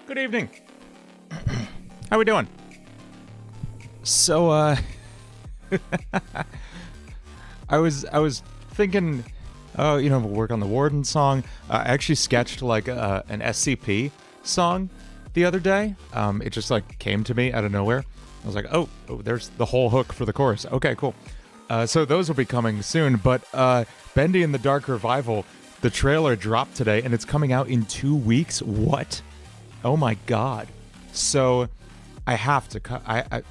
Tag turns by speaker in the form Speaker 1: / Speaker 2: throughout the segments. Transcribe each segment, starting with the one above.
Speaker 1: Good evening. How we doing? So, I was thinking, oh, we'll work on the Warden song. I actually sketched like an SCP song the other day. It just like came to me out of nowhere. I was like, oh, there's the whole hook for the chorus. Okay, cool. So those will be coming soon. But Bendy and the Dark Revival, the trailer dropped today, and it's coming out in 2 weeks. What? Oh my god. So I have to I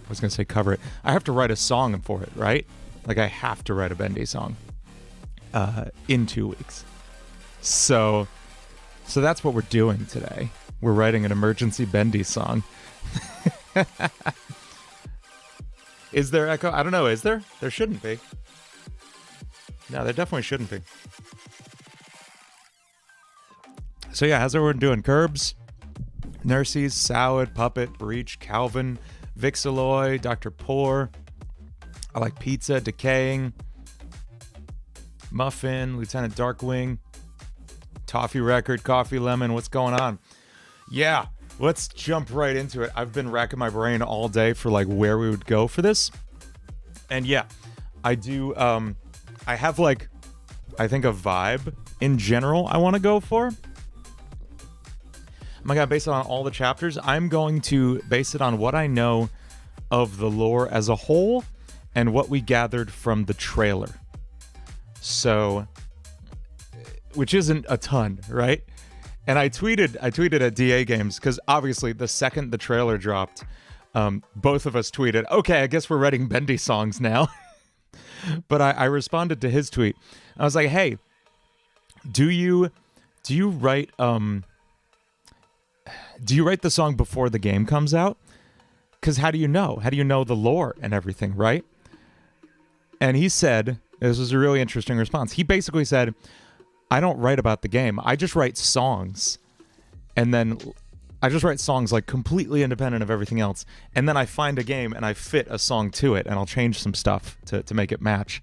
Speaker 1: was going to say cover it. I have to write a song for it, right? Like I have to write a Bendy song in 2 weeks. So that's what we're doing today. We're writing an emergency Bendy song. Is there echo? I don't know. Is there? There shouldn't be. No, there definitely shouldn't be. So yeah, how's everyone doing? Curbs, Nurses, Salad, Puppet, Breach, Calvin, Vixaloy, Dr. Poor. I like Pizza, Decaying, Muffin, Lieutenant Darkwing, Toffee Record, Coffee Lemon. What's going on? Yeah, let's jump right into it. I've been racking my brain all day for like where we would go for this. And yeah, I do, I have like, I think a vibe in general I want to go for. I'm not going to base it on all the chapters. I'm going to base it on what I know of the lore as a whole and what we gathered from the trailer. So, which isn't a ton, right? And I tweeted at DA Games, because obviously the second the trailer dropped, both of us tweeted, okay, I guess we're writing Bendy songs now. But I responded to his tweet. I was like, hey, do you write the song before the game comes out? Because how do you know? How do you know the lore and everything, right? And he said, this was a really interesting response. He basically said, I don't write about the game. I just write songs. And then I just write songs like completely independent of everything else. And then I find a game and I fit a song to it and I'll change some stuff to make it match.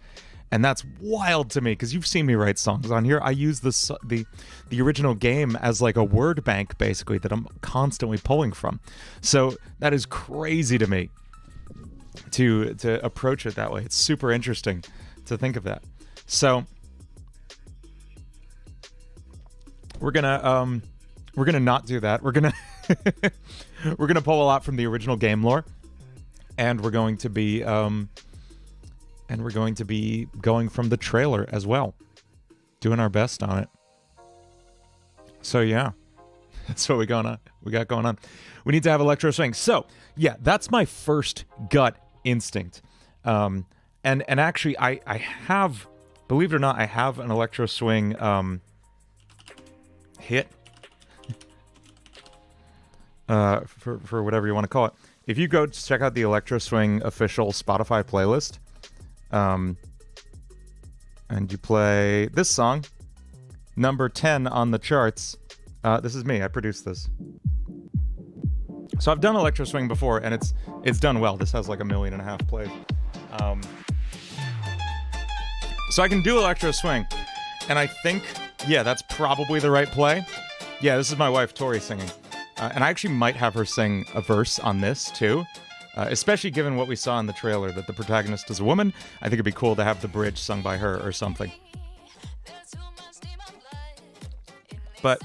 Speaker 1: And that's wild to me because you've seen me write songs on here. I use the original game as like a word bank, basically, that I'm constantly pulling from. So that is crazy to me to approach it that way. It's super interesting to think of that. So we're gonna not do that. We're gonna we're gonna pull a lot from the original game lore, and we're going to be going from the trailer as well, doing our best on it. So yeah, that's what we got going on. We need to have electro swing. So yeah, that's my first gut instinct. And actually, I have, believe it or not, I have an electro swing hit for whatever you want to call it. If you go check out the Electro Swing official Spotify playlist, and you play this song, number 10 on the charts. This is me. I produced this. So I've done Electro Swing before, and it's done well. This has like 1.5 million plays. So I can do Electro Swing, and I think, yeah, that's probably the right play. Yeah, this is my wife Tori singing, and I actually might have her sing a verse on this too. Especially given what we saw in the trailer, that the protagonist is a woman. I think it'd be cool to have the bridge sung by her or something. But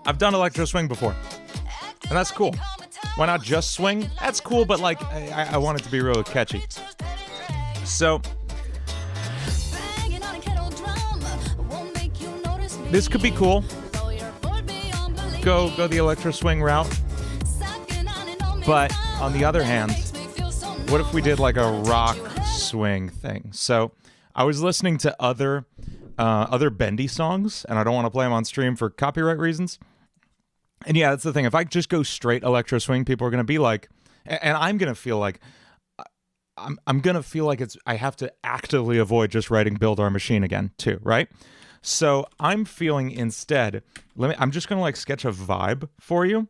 Speaker 1: I've done electro swing before, and that's cool. Why not just swing? That's cool, but like I want it to be really catchy. So this could be cool. Go the electro swing route. But on the other hand, what if we did like a rock swing thing? So I was listening to other Bendy songs, and I don't want to play them on stream for copyright reasons. And yeah, that's the thing. If I just go straight electro swing, people are going to be like, and I'm going to feel like, I'm going to feel like I have to actively avoid just writing Build Our Machine again too, right? So I'm feeling instead, I'm just going to like sketch a vibe for you.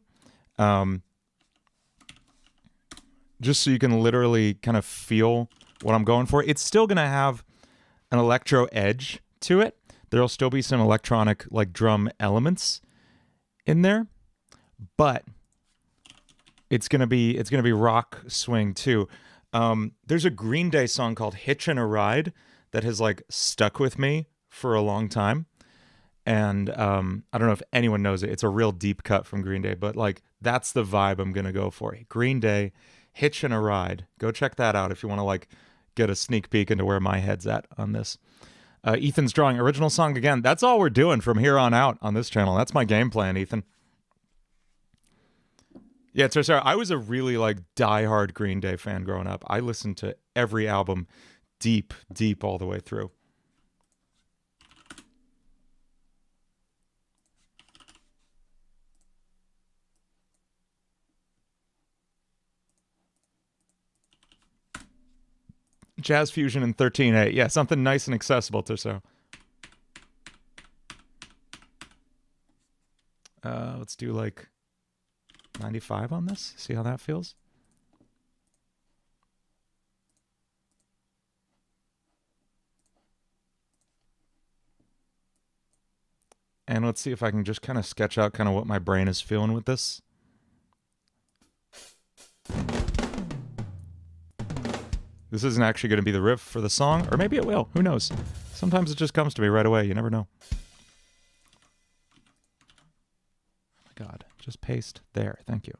Speaker 1: Just so you can literally kind of feel what I'm going for. It's still going to have an electro edge to it. There'll still be some electronic like drum elements in there. but it's gonna be rock swing too. There's a Green Day song called "Hitchin' a Ride" that has like stuck with me for a long time, and I don't know if anyone knows it. It's a real deep cut from Green Day, but like that's the vibe I'm gonna go for. Green Day, "Hitchin' a Ride." Go check that out if you want to like get a sneak peek into where my head's at on this. Ethan's drawing original song again. That's all we're doing from here on out on this channel. That's my game plan, Ethan. Yeah, so sorry. I was a really like diehard Green Day fan growing up. I listened to every album deep all the way through. Jazz fusion in 13/8. Yeah, something nice and accessible to so. Let's do like 95 on this. See how that feels? And let's see if I can just kind of sketch out kind of what my brain is feeling with this. This isn't actually going to be the riff for the song, or maybe it will. Who knows? Sometimes it just comes to me right away. You never know. Oh my God. Just paste there. Thank you.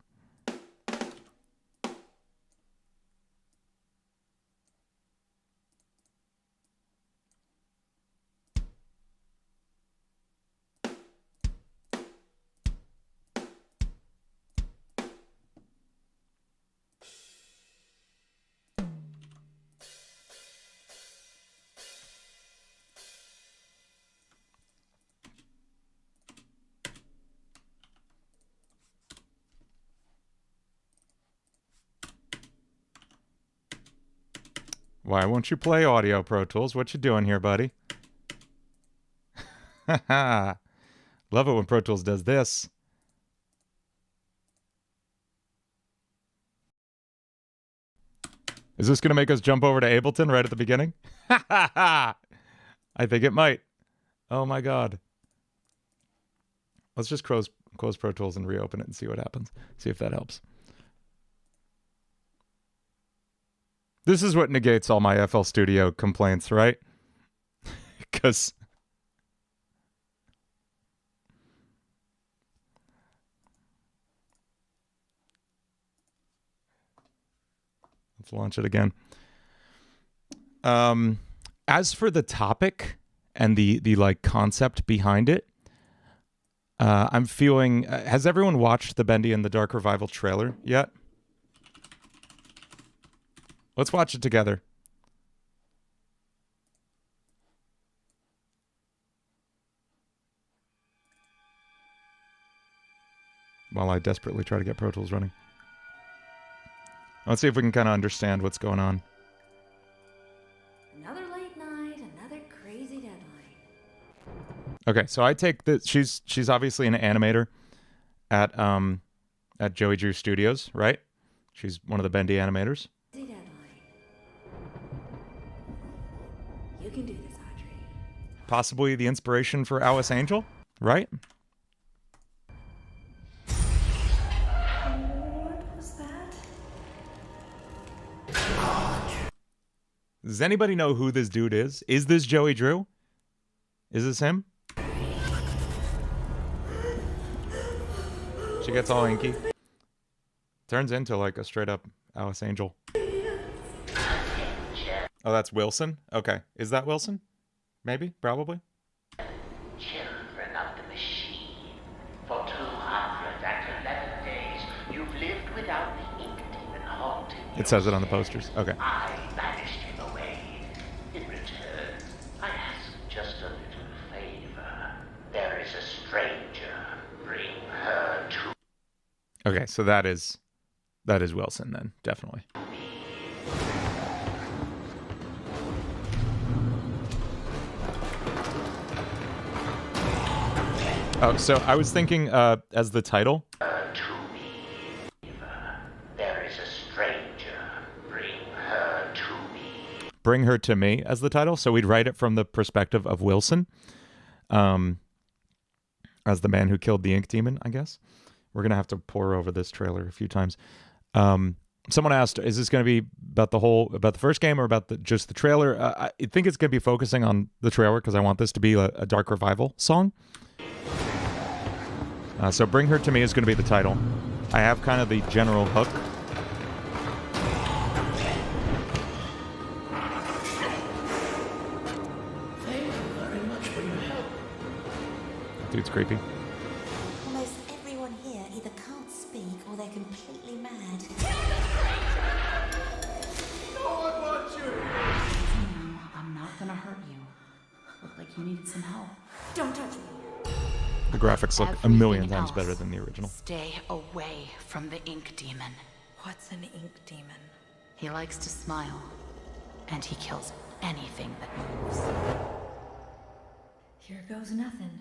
Speaker 1: Why won't you play Audio Pro Tools? What you doing here, buddy? Love it when Pro Tools does this. Is this going to make us jump over to Ableton right at the beginning? I think it might. Oh my God. Let's just close Pro Tools and reopen it and see what happens. See if that helps. This is what negates all my FL Studio complaints, right? Because let's launch it again. As for the topic and the like concept behind it, I'm feeling. Has everyone watched the Bendy and the Dark Revival trailer yet? Let's watch it together. While I desperately try to get Pro Tools running. Let's see if we can kind of understand what's going on.
Speaker 2: Another late night, another crazy deadline.
Speaker 1: Okay, so I take the she's obviously an animator at Joey Drew Studios, right? She's one of the Bendy animators.
Speaker 2: You can do this, Audrey.
Speaker 1: Possibly the inspiration for Alice Angel, right?
Speaker 2: What was that?
Speaker 1: Does anybody know who this dude is? Is this Joey Drew? Is this him? She gets all inky. Turns into like a straight up Alice Angel. Oh, that's Wilson? Okay. Is that Wilson? Maybe? Probably?
Speaker 3: Children of the machine, for 211 days, you've lived without the ink demon haunting you.
Speaker 1: It says it on the posters. Okay.
Speaker 3: I banished him away. In return, I ask just a little favor. There is a stranger. Bring her to
Speaker 1: Okay, so that is Wilson then, definitely. Oh, so I was thinking as the title.
Speaker 3: to me. There is a stranger. Bring her to me.
Speaker 1: Bring Her to Me as the title. So we'd write it from the perspective of Wilson, as the man who killed the ink demon, I guess. We're gonna have to pour over this trailer a few times. Someone asked, "Is this going to be about the first game or about just the trailer?" I think it's going to be focusing on the trailer because I want this to be a Dark Revival song. So "Bring Her to Me" is going to be the title. I have kind of the general hook.
Speaker 3: Thank you very much for your help.
Speaker 1: Dude's creepy.
Speaker 2: Almost everyone here either can't speak or they're completely mad.
Speaker 4: I'm not gonna hurt you. Looked like you needed some help.
Speaker 2: Don't touch me.
Speaker 1: The graphics look a million times better than the original.
Speaker 4: Stay away from the ink demon.
Speaker 2: What's an ink demon?
Speaker 4: He likes to smile, and he kills anything that moves.
Speaker 2: Here goes nothing.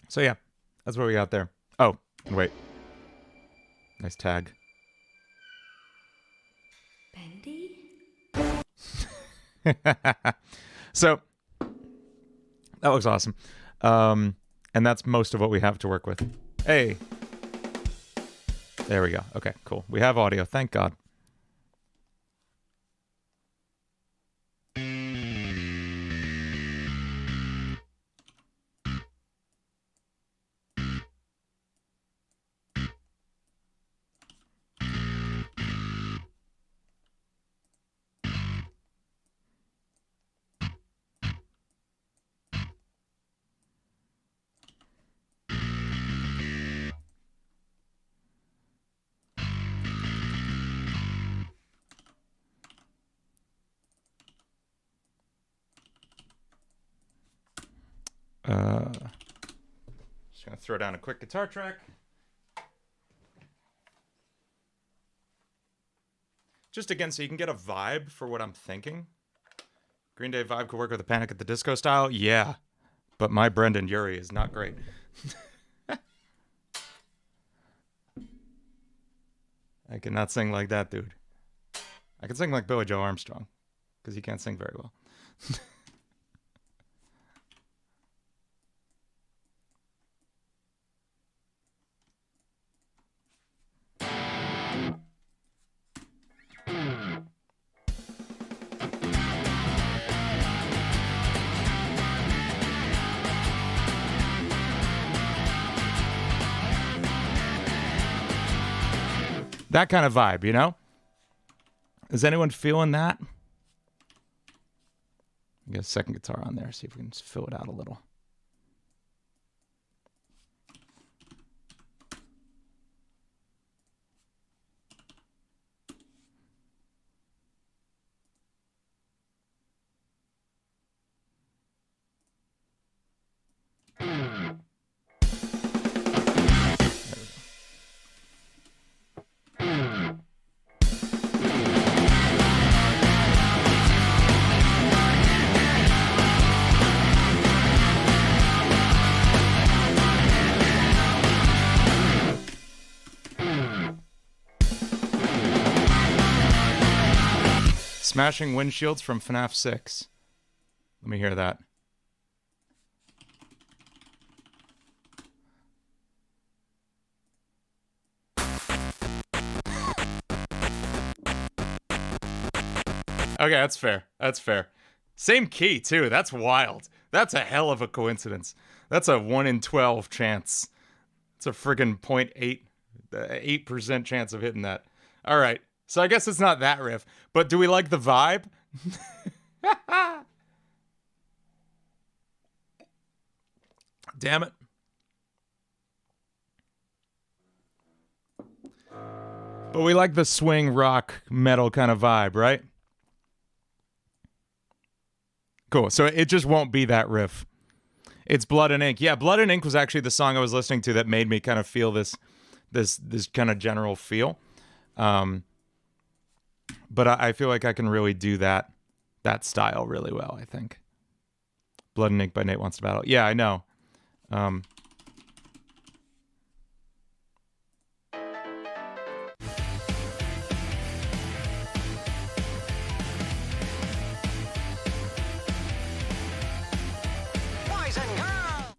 Speaker 1: So yeah, that's what we got there. Oh, and wait. Nice tag.
Speaker 2: Bendy?
Speaker 1: So that looks awesome. And that's most of what we have to work with. Hey. There we go. Okay, cool. We have audio. Thank God. Just gonna throw down a quick guitar track. Just again, so you can get a vibe for what I'm thinking. Green Day vibe could work with a Panic at the Disco style, yeah. But my Brendan Urie is not great. I cannot sing like that, dude. I can sing like Billy Joe Armstrong, because he can't sing very well. That kind of vibe, you know? Is anyone feeling that? Get a second guitar on there, see if we can fill it out a little. Smashing windshields from FNAF 6. Let me hear that. Okay, that's fair. That's fair. Same key, too. That's wild. That's a hell of a coincidence. That's a 1 in 12 chance. It's a friggin' 8% chance of hitting that. All right. So I guess it's not that riff, but do we like the vibe? Damn it. But we like the swing rock metal kind of vibe, right? Cool. So it just won't be that riff. It's Blood and Ink. Yeah, Blood and Ink was actually the song I was listening to that made me kind of feel this kind of general feel. But I feel like I can really do that style really well, I think. Blood and Ink by Nate Wants to Battle. Yeah, I know. Um,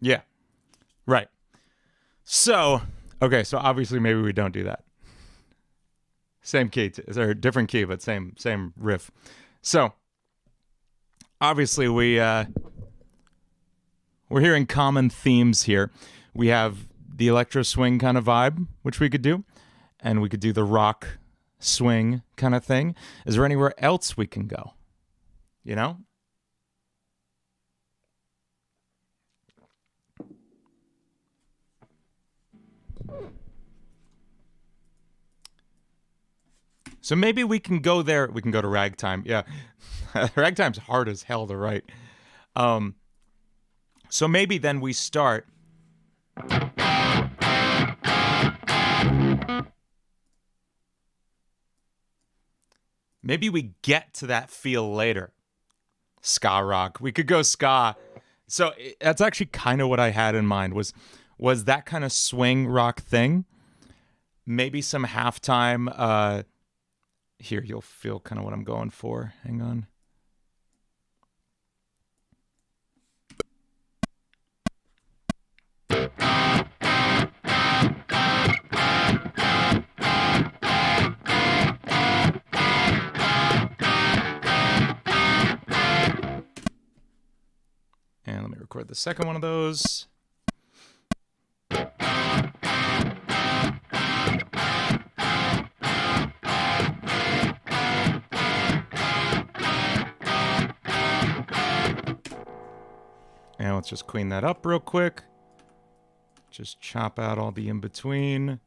Speaker 1: yeah, right. So, okay, so obviously maybe we don't do that. Same key, or different key, but same riff. So, obviously we're hearing common themes here. We have the electro swing kind of vibe, which we could do, and we could do the rock swing kind of thing. Is there anywhere else we can go? You know? So maybe we can go there. We can go to Ragtime. Yeah. Ragtime's hard as hell to write. So maybe then we start. Maybe we get to that feel later. Ska rock. We could go ska. So that's actually kind of what I had in mind was that kind of swing rock thing. Maybe some halftime. Here, you'll feel kind of what I'm going for. Hang on. And let me record the second one of those. And let's just clean that up real quick. Just chop out all the in-between.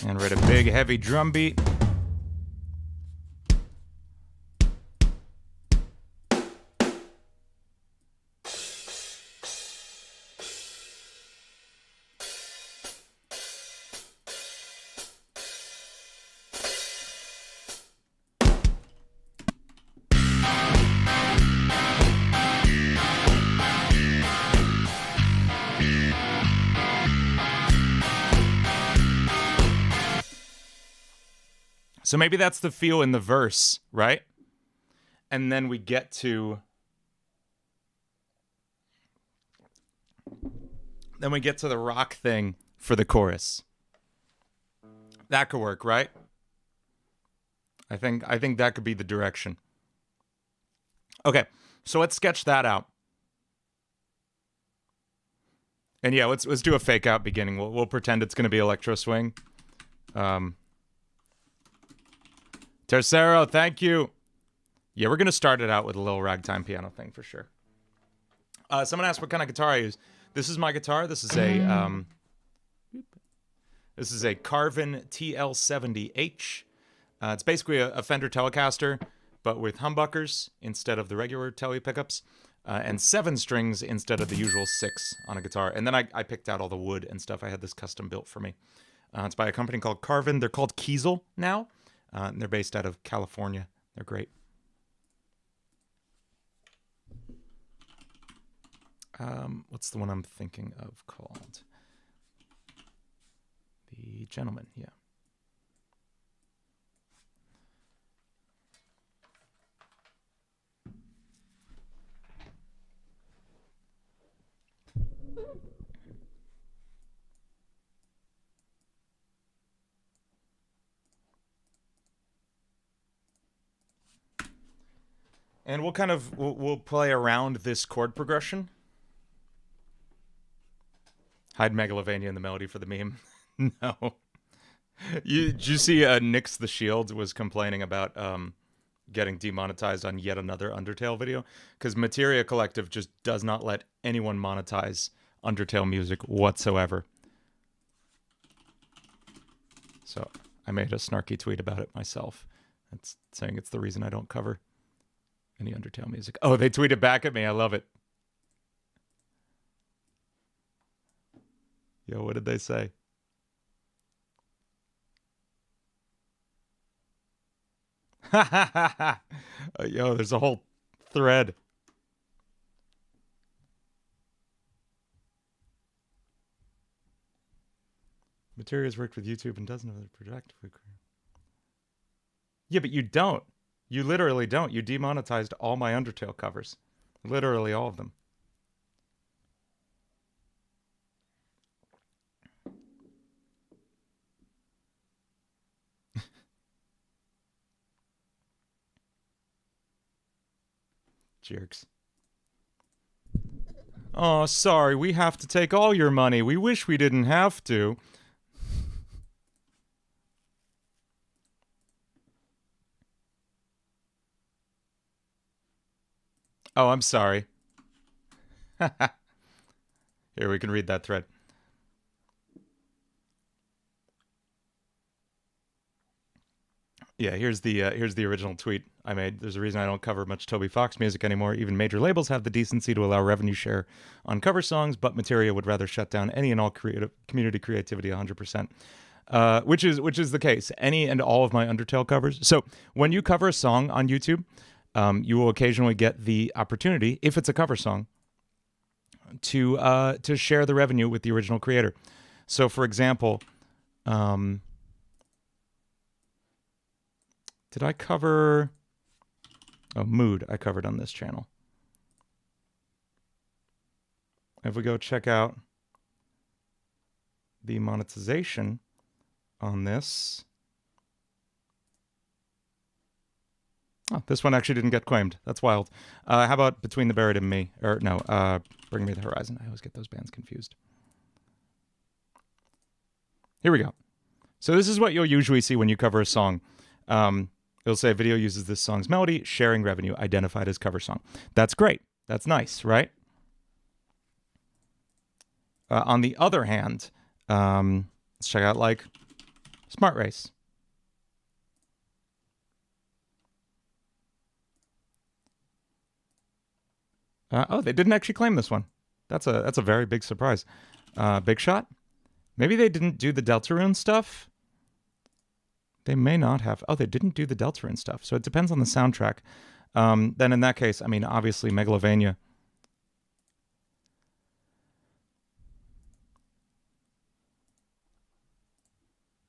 Speaker 1: And write a big, heavy drum beat. So maybe that's the feel in the verse, right? And then we get to the rock thing for the chorus. That could work, right? I think that could be the direction. Okay, so let's sketch that out. And yeah, let's do a fake out beginning. We'll pretend it's going to be electro swing. Tercero, thank you. Yeah, we're going to start it out with a little ragtime piano thing for sure. Someone asked what kind of guitar I use. This is my guitar. This is a Carvin TL70H. It's basically a Fender Telecaster, but with humbuckers instead of the regular Tele pickups, and 7 strings instead of the usual 6 on a guitar. And then I picked out all the wood and stuff. I had this custom built for me. It's by a company called Carvin. They're called Kiesel now. And they're based out of California. They're great. What's the one I'm thinking of called? The Gentleman, yeah. And we'll play around this chord progression. Hide Megalovania in the melody for the meme. No. Did you see Nyx the Shield was complaining about getting demonetized on yet another Undertale video? Because Materia Collective just does not let anyone monetize Undertale music whatsoever. So I made a snarky tweet about it myself. It's saying it's the reason I don't cover any Undertale music. Oh, they tweeted back at me. I love it. Yo, what did they say? Yo, there's a whole thread. Materia's worked with YouTube and dozens of other projects. Yeah, but you don't. You literally don't. You demonetized all my Undertale covers. Literally all of them. Jerks. Oh, sorry. We have to take all your money. We wish we didn't have to. Oh, I'm sorry. Here, we can read that thread. Yeah, here's the original tweet I made. There's a reason I don't cover much Toby Fox music anymore. Even major labels have the decency to allow revenue share on cover songs, but Materia would rather shut down any and all community creativity 100%. Which is the case. Any and all of my Undertale covers. So when you cover a song on YouTube, you will occasionally get the opportunity, if it's a cover song, to share the revenue with the original creator. So, for example, did I cover... Oh, Mood I covered on this channel. If we go check out the monetization on this... Oh, this one actually didn't get claimed. That's wild. How about Between the Buried and Me? Or no, Bring Me the Horizon. I always get those bands confused. Here we go. So this is what you'll usually see when you cover a song. It'll say video uses this song's melody, sharing revenue, identified as cover song. That's great. That's nice, right? On the other hand, let's check out like Smart Race. Oh, they didn't actually claim this one. That's a very big surprise. Big Shot? Maybe they didn't do the Deltarune stuff? They may not have. Oh, they didn't do the Deltarune stuff. So it depends on the soundtrack. Then in that case, I mean, obviously Megalovania.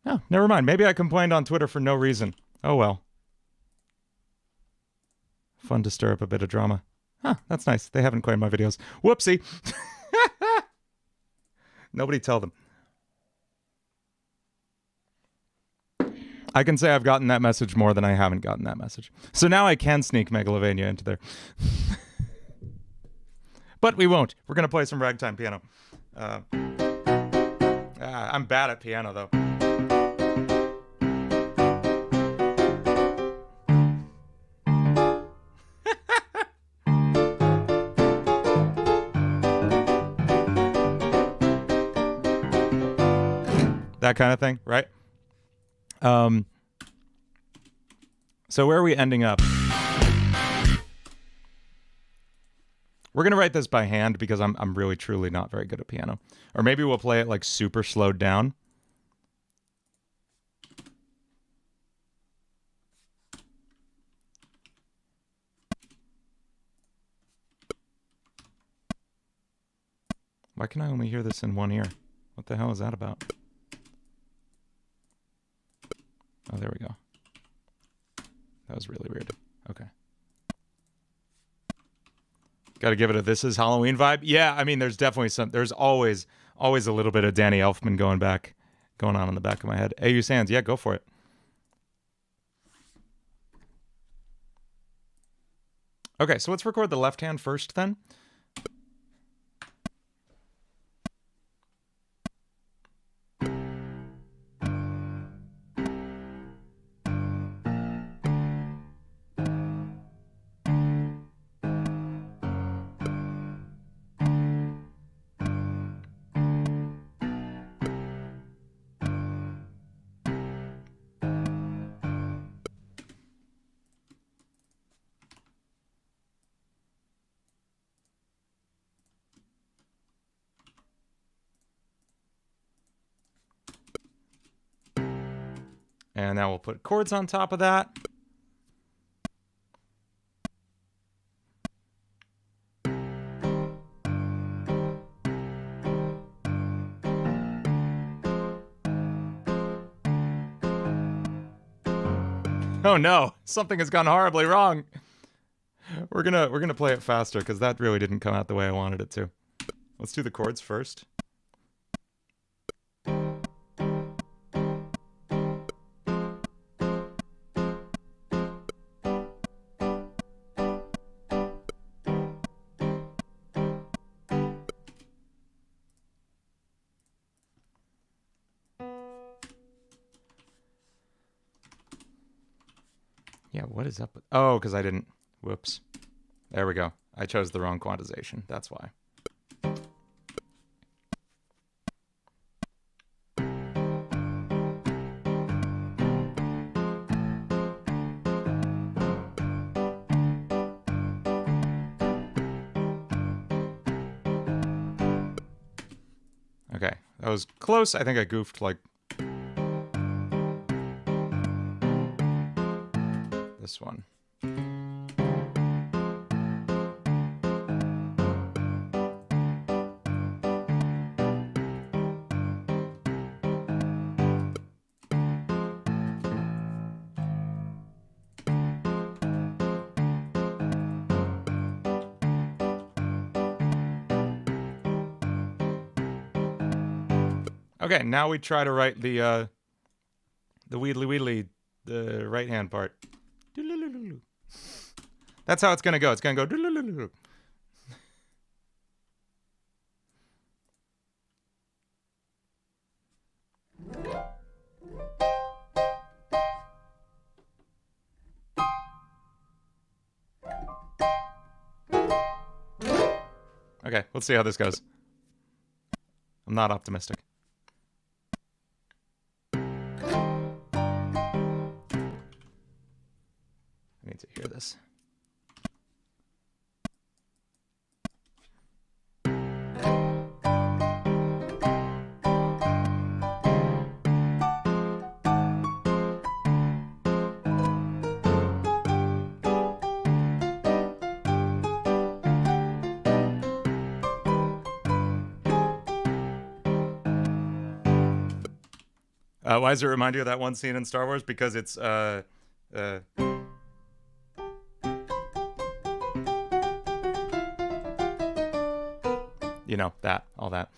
Speaker 1: Oh, never mind. Maybe I complained on Twitter for no reason. Oh, well. Fun to stir up a bit of drama. Huh, that's nice. They haven't claimed my videos. Whoopsie. Nobody tell them. I can say I've gotten that message more than I haven't gotten that message. So now I can sneak Megalovania into there. But we won't. We're going to play some ragtime piano. I'm bad at piano, though. That kind of thing, right? So where are we ending up? We're gonna write this by hand because I'm really truly not very good at piano. Or maybe we'll play it like super slowed down. Why can I only hear this in one ear? What the hell is that about? Oh, there we go. That was really weird. Okay. Got to give it a This Is Halloween vibe. Yeah, I mean, there's definitely some... There's always a little bit of Danny Elfman going on in the back of my head. AU Sands, yeah, go for it. Okay, so let's record the left hand first then. And now we'll put chords on top of that. Oh no, something has gone horribly wrong. We're gonna play it faster because that really didn't come out the way I wanted it to. Let's do the chords first. Yeah, what is up with... Oh, because I didn't... Whoops. There we go. I chose the wrong quantization. That's why. Okay, that was close. I think I goofed, like... this one. Okay, now we try to write the wheedly wheedly, the right hand part. That's how it's gonna go. It's gonna go. Okay, let's see how this goes. I'm not optimistic. I need to hear this. Why does it remind you of that one scene in Star Wars? Because it's, you know, that, all that.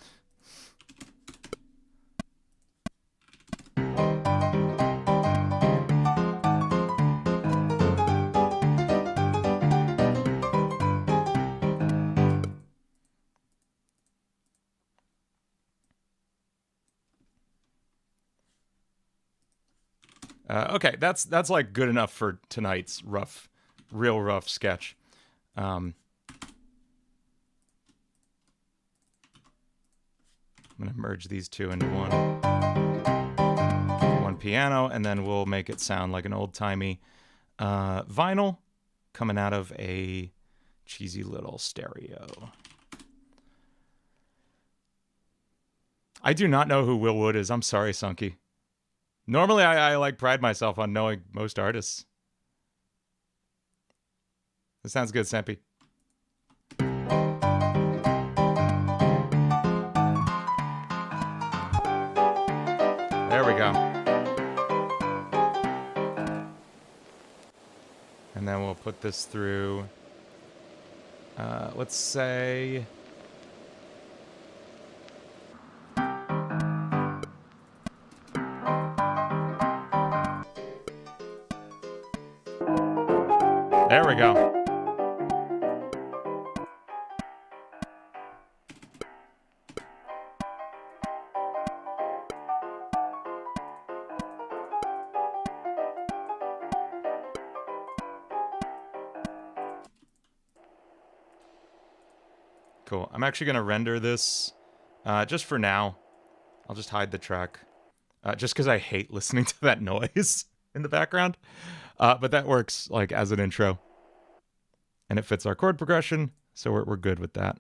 Speaker 1: Okay, that's like good enough for tonight's real rough sketch. I'm gonna merge these two into one piano, and then we'll make it sound like an old-timey vinyl coming out of a cheesy little stereo. I do not know who Will Wood is. I'm sorry, Sunky. Normally, I like pride myself on knowing most artists. This sounds good, Sampy. There we go. And then we'll put this through, let's say... There we go. Cool. I'm actually going to render this just for now. I'll just hide the track just because I hate listening to that noise in the background. But that works like as an intro. And it fits our chord progression, so we're good with that.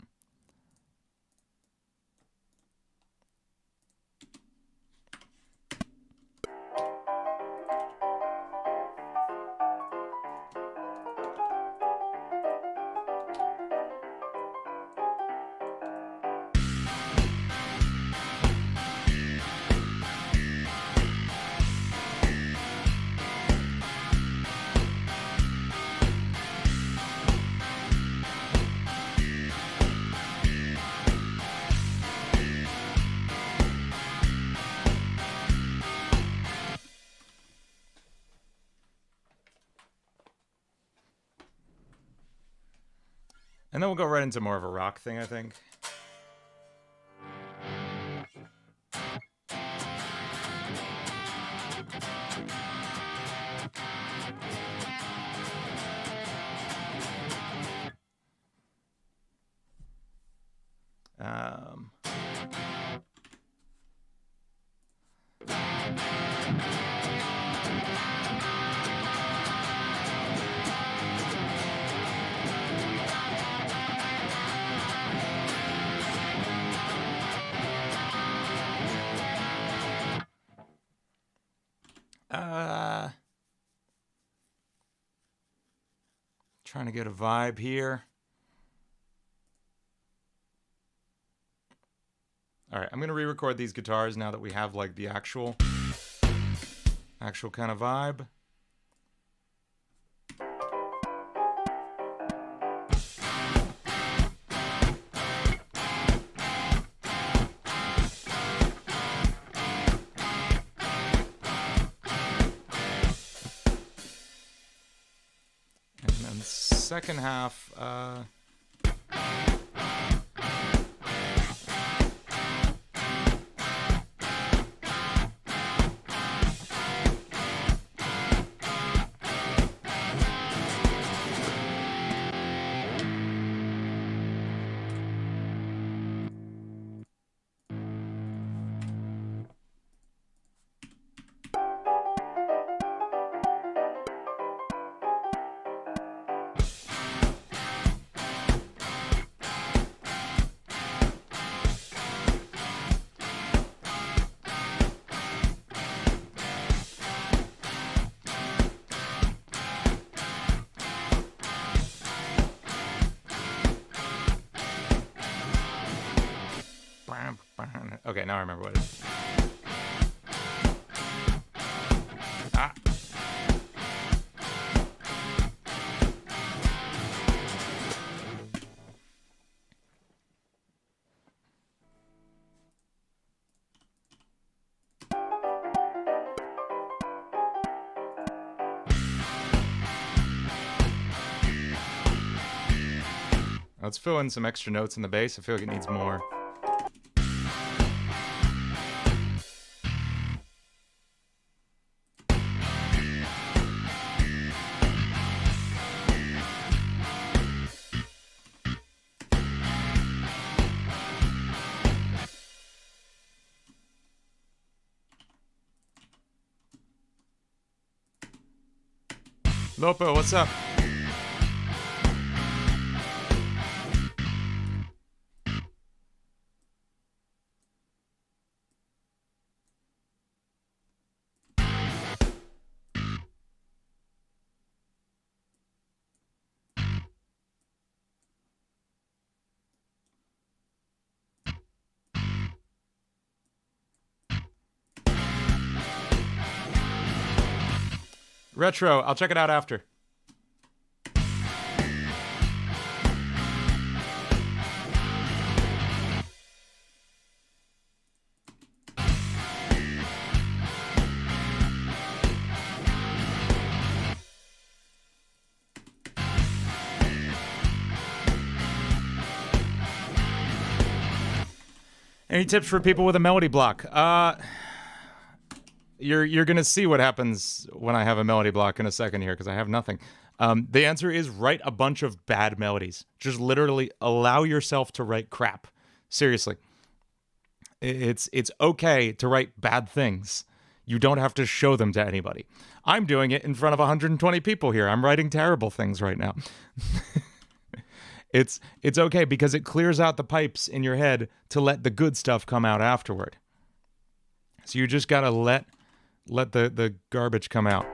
Speaker 1: And then we'll go right into more of a rock thing, I think. Trying to get a vibe here. All right, I'm going to re-record these guitars now that we have like the actual kind of vibe. And then second half, okay, now I remember what it is. Ah. Let's fill in some extra notes in the bass. I feel like it needs more. Lopo, what's up? Retro, I'll check it out after. Any tips for people with a melody block? You're gonna see what happens when I have a melody block in a second here, because I have nothing. The answer is write a bunch of bad melodies. Just literally allow yourself to write crap. Seriously. It's okay to write bad things. You don't have to show them to anybody. I'm doing it in front of 120 people here. I'm writing terrible things right now. It's okay because it clears out the pipes in your head to let the good stuff come out afterward. So you just gotta let the garbage come out.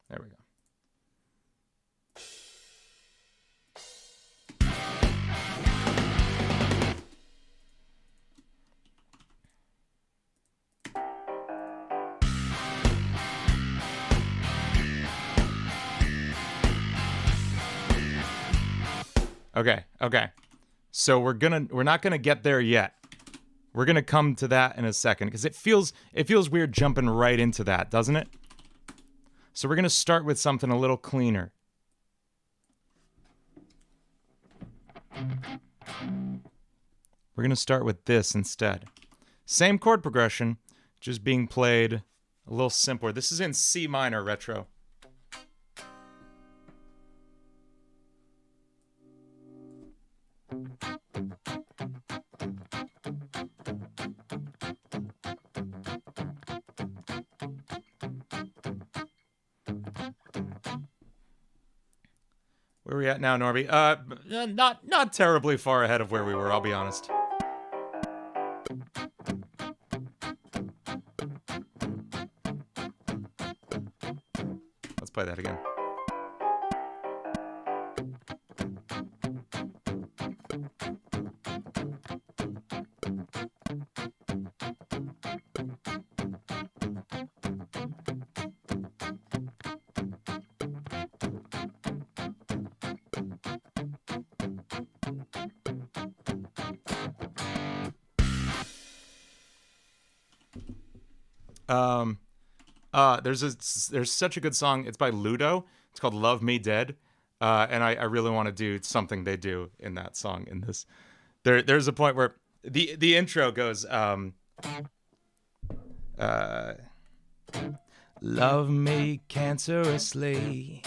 Speaker 1: There we go. Okay, okay. So we're not gonna get there yet. We're gonna come to that in a second because it feels weird jumping right into that, doesn't it? So we're gonna start with something a little cleaner. We're gonna start with this instead. Same chord progression, just being played a little simpler. This is in C minor retro. Where are we at now, Norby? Not terribly far ahead of where we were, I'll be honest. Let's play that again. There's such a good song. It's by Ludo. It's called "Love Me Dead," and I really want to do something they do in that song. In this, there's a point where the intro goes, "Love me cancerously,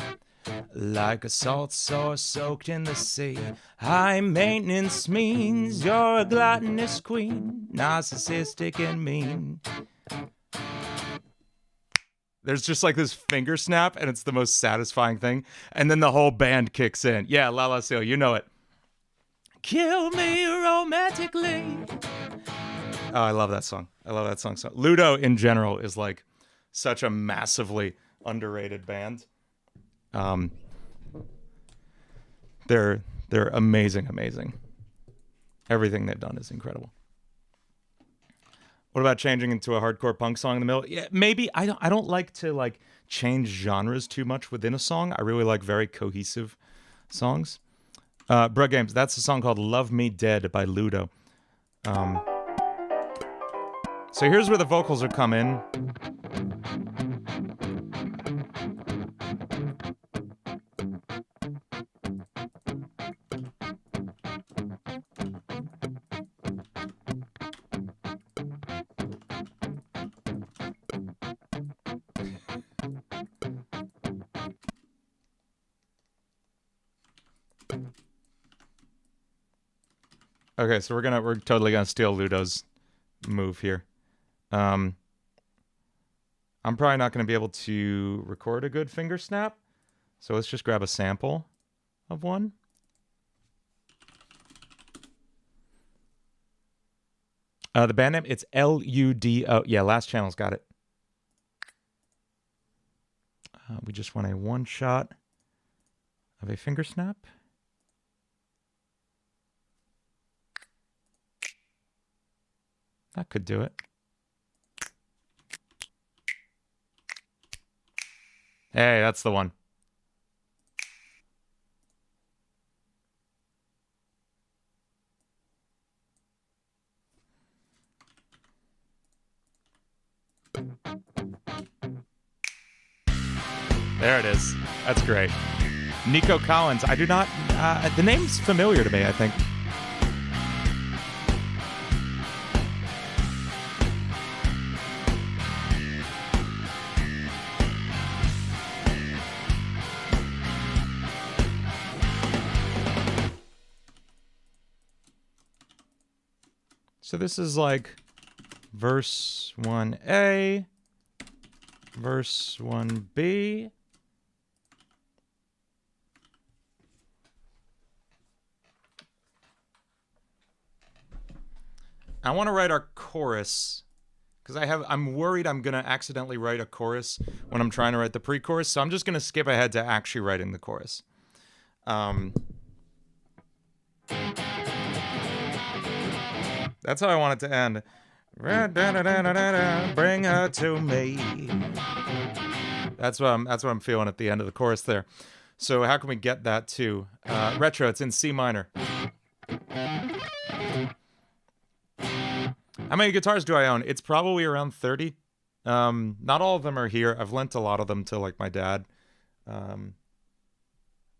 Speaker 1: like a salt sore soaked in the sea. High maintenance means you're a gluttonous queen, narcissistic and mean." There's just like this finger snap, and it's the most satisfying thing. And then the whole band kicks in. Yeah, La La Seal, you know it. Kill me romantically. Oh, I love that song. I love that song. So Ludo in general is like such a massively underrated band. They're amazing. Everything they've done is incredible. What about changing into a hardcore punk song in the middle? Yeah, maybe. I don't like to like change genres too much within a song. I really like very cohesive songs. Brug Games, that's a song called "Love Me Dead" by Ludo. So here's where the vocals will come in. Okay, so we're totally gonna steal Ludo's move here. I'm probably not gonna be able to record a good finger snap, so let's just grab a sample of one. The band name, it's Ludo. Yeah, Last Channel's got it. We just want a one shot of a finger snap. That could do it. Hey, that's the one. There it is. That's great. Nico Collins. I do not... the name's familiar to me, I think. So this is like verse 1A, verse 1B. I want to write our chorus because I'm worried I'm going to accidentally write a chorus when I'm trying to write the pre-chorus. So I'm just going to skip ahead to actually writing the chorus. That's how I want it to end. Bring her to me. That's what I'm feeling at the end of the chorus there. So how can we get that to retro? It's in C minor. How many guitars do I own? It's probably around 30. Not all of them are here. I've lent a lot of them to like my dad.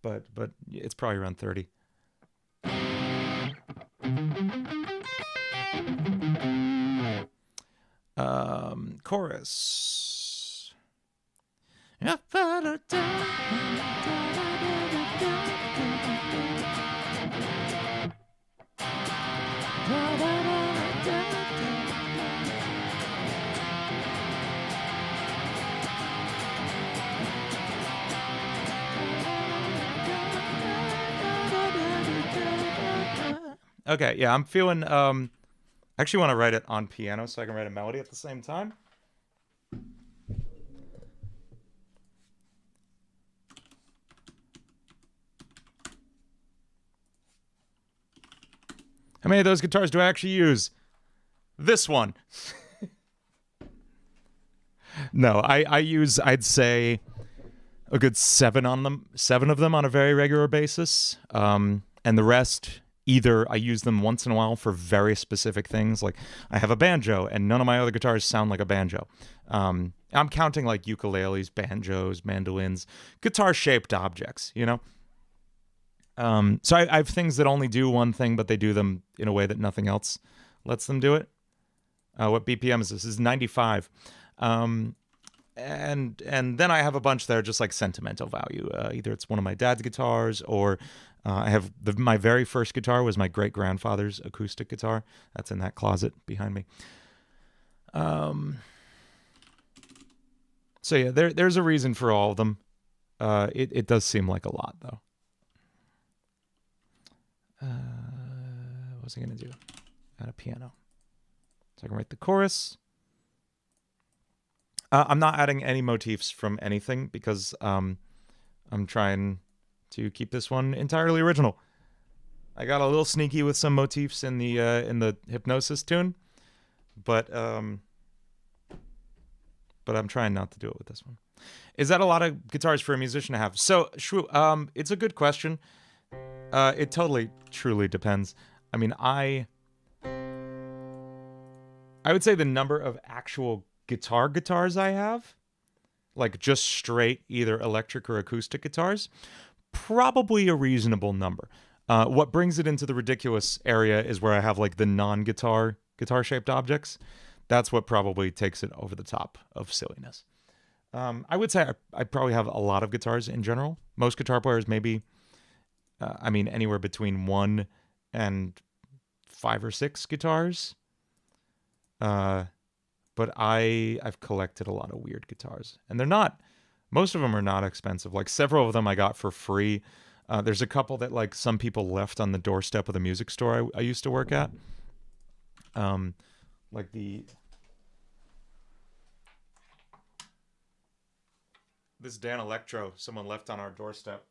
Speaker 1: But it's probably around 30. Chorus. Okay, yeah, I'm feeling I actually want to write it on piano so I can write a melody at the same time. How many of those guitars do I actually use? This one. No, I use, I'd say, a good 7 of them on a very regular basis. And the rest, either I use them once in a while for very specific things. Like I have a banjo and none of my other guitars sound like a banjo. I'm counting like ukuleles, banjos, mandolins, guitar-shaped objects, you know? So I have things that only do one thing, but they do them in a way that nothing else lets them do it. What BPM is this? This is 95. And then I have a bunch that are just like sentimental value. Either it's one of my dad's guitars, or I have my very first guitar was my great grandfather's acoustic guitar. That's in that closet behind me. So yeah, there's a reason for all of them. It does seem like a lot though. What was I gonna do? Add a piano, so I can write the chorus. I'm not adding any motifs from anything because I'm trying to keep this one entirely original. I got a little sneaky with some motifs in the Hypnosis tune, but I'm trying not to do it with this one. Is that a lot of guitars for a musician to have? So, Shrew, it's a good question. It totally, truly depends. I mean, I would say the number of actual guitars I have, like just straight either electric or acoustic guitars, probably a reasonable number. What brings it into the ridiculous area is where I have like the guitar-shaped objects. That's what probably takes it over the top of silliness. I would say I probably have a lot of guitars in general. Most guitar players maybe, anywhere between 1 and 5 or 6 guitars. But I've collected a lot of weird guitars, and most of them are not expensive. Like several of them I got for free. There's a couple that like some people left on the doorstep of the music store I used to work at. Like this Dan Electro someone left on our doorstep.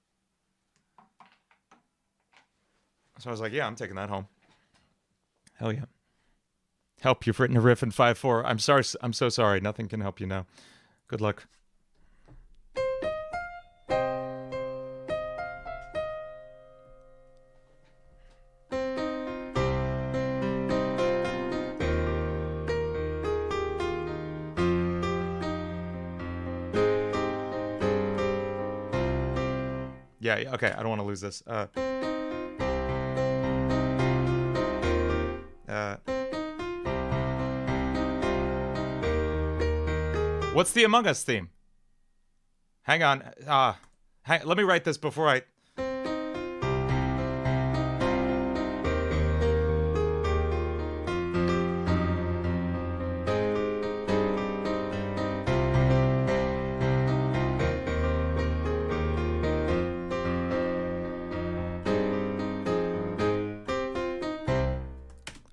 Speaker 1: So I was like, yeah, I'm taking that home. Hell yeah. Help, you've written a riff in 5/4. I'm sorry. I'm so sorry. Nothing can help you now. Good luck. Yeah, okay, I don't want to lose this. What's the Among Us theme? Hang on. Let me write this before I...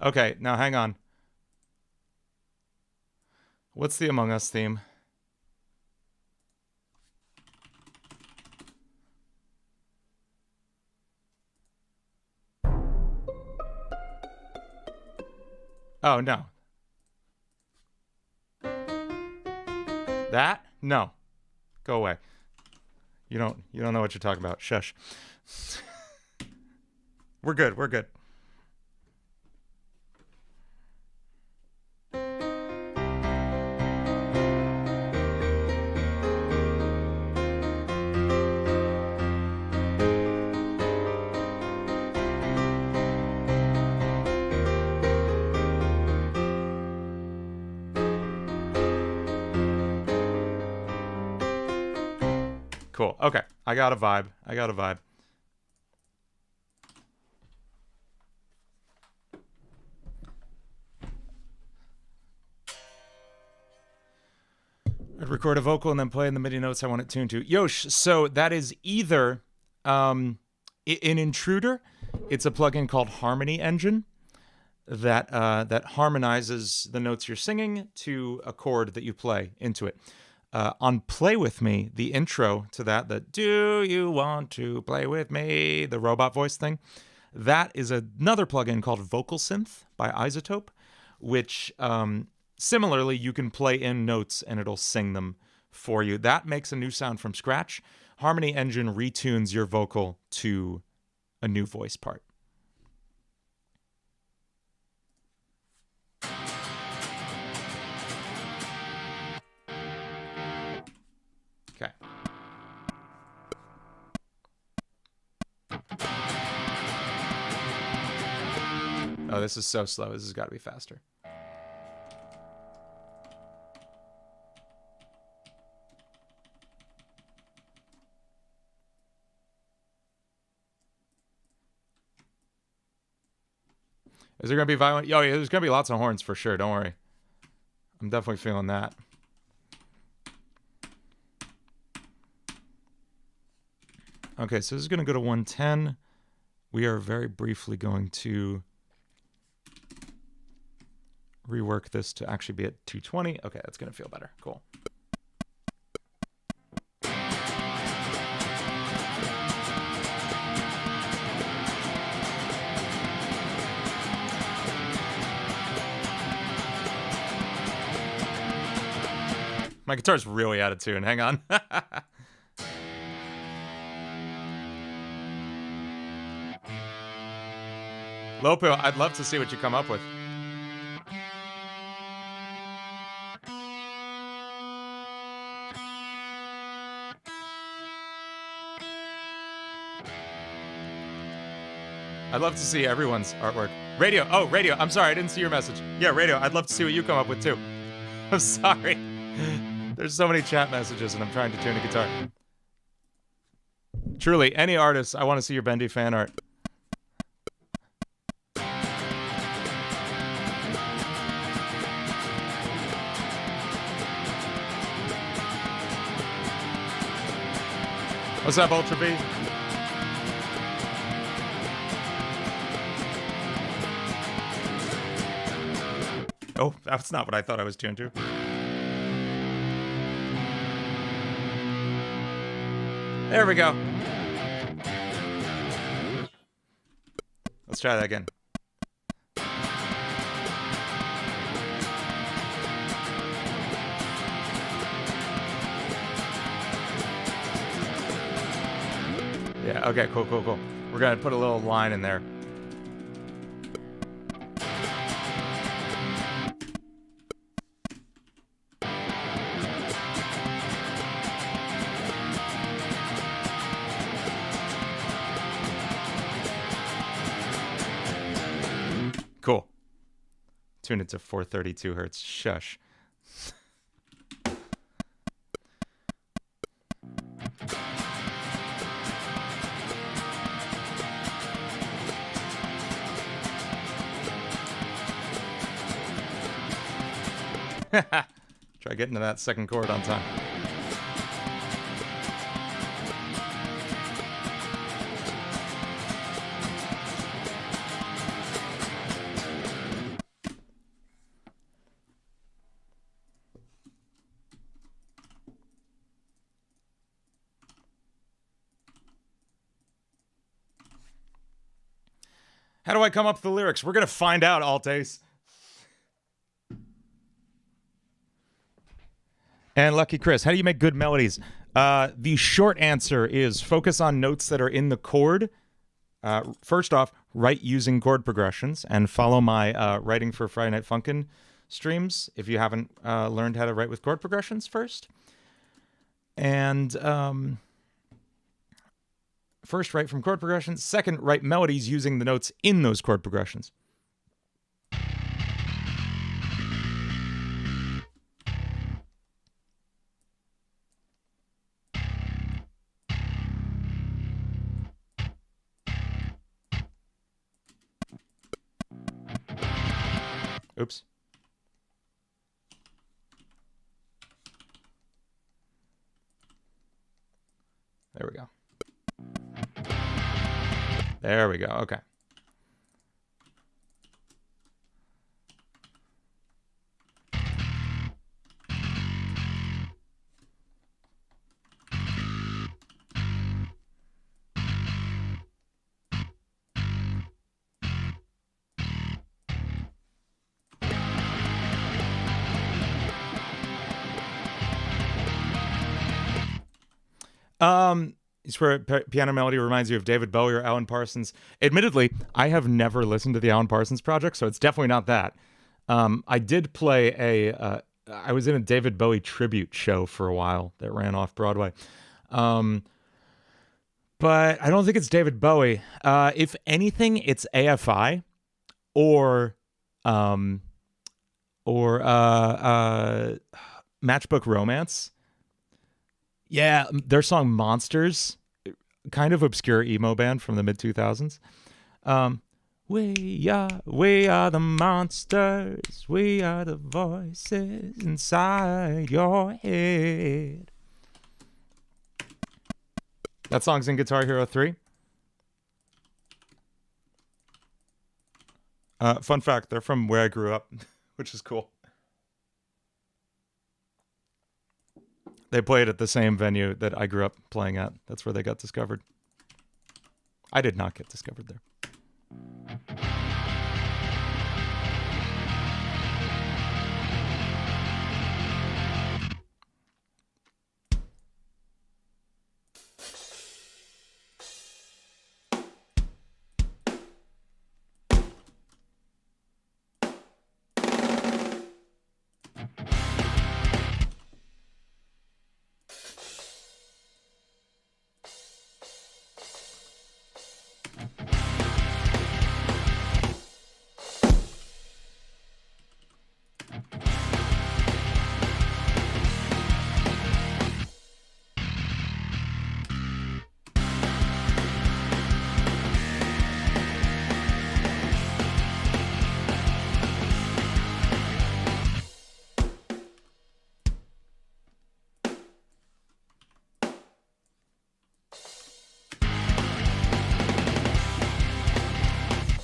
Speaker 1: Okay, now hang on. What's the Among Us theme? Oh, no. That? No. Go away. You don't know what you're talking about. Shush. We're good. We're good. Cool. Okay. I got a vibe. I'd record a vocal and then play in the MIDI notes I want it tuned to. Yosh, so that is either an Intruder. It's a plugin called Harmony Engine that harmonizes the notes you're singing to a chord that you play into it. On Play With Me, the intro to that, the "Do you want to play with me?" the robot voice thing, that is another plugin called Vocal Synth by Isotope, which similarly you can play in notes and it'll sing them for you. That makes a new sound from scratch. Harmony Engine retunes your vocal to a new voice part. Okay. Oh, this is so slow. This has got to be faster. Is there going to be violent? Oh, yeah, there's going to be lots of horns for sure. Don't worry. I'm definitely feeling that. Okay, so this is going to go to 110. We are very briefly going to rework this to actually be at 220. Okay, that's going to feel better. Cool. My guitar's really out of tune. Hang on. Lopo, I'd love to see what you come up with. I'd love to see everyone's artwork. Radio. Oh, Radio. I'm sorry. I didn't see your message. Yeah, Radio. I'd love to see what you come up with, too. I'm sorry. There's so many chat messages, and I'm trying to tune a guitar. Truly, any artist, I want to see your bendy fan art. What's up, Ultra B? Oh, that's not what I thought I was tuned to. There we go. Let's try that again. Yeah, okay, cool. We're gonna put a little line in there. Cool. Tune it to 432 hertz. Shush. Try getting to that second chord on time. How do I come up with the lyrics? We're going to find out, Altace. And Lucky Chris, how do you make good melodies? The short answer is focus on notes that are in the chord. First off, write using chord progressions and follow my Writing for Friday Night Funkin' streams if you haven't learned how to write with chord progressions first. And first, write from chord progressions. Second, write melodies using the notes in those chord progressions. Oops. There we go. There we go. Okay. It's where piano melody reminds you of David Bowie or Alan Parsons. Admittedly, I have never listened to the Alan Parsons Project, so it's definitely not that. I did play I was in a David Bowie tribute show for a while that ran off Broadway. But I don't think it's David Bowie. If anything, it's AFI or Matchbook Romance. Yeah, their song Monsters, kind of obscure emo band from the mid-2000s. We are the monsters, we are the voices inside your head. That song's in Guitar Hero 3. Fun fact, they're from where I grew up, which is cool. They played at the same venue that I grew up playing at. That's where they got discovered. I did not get discovered there.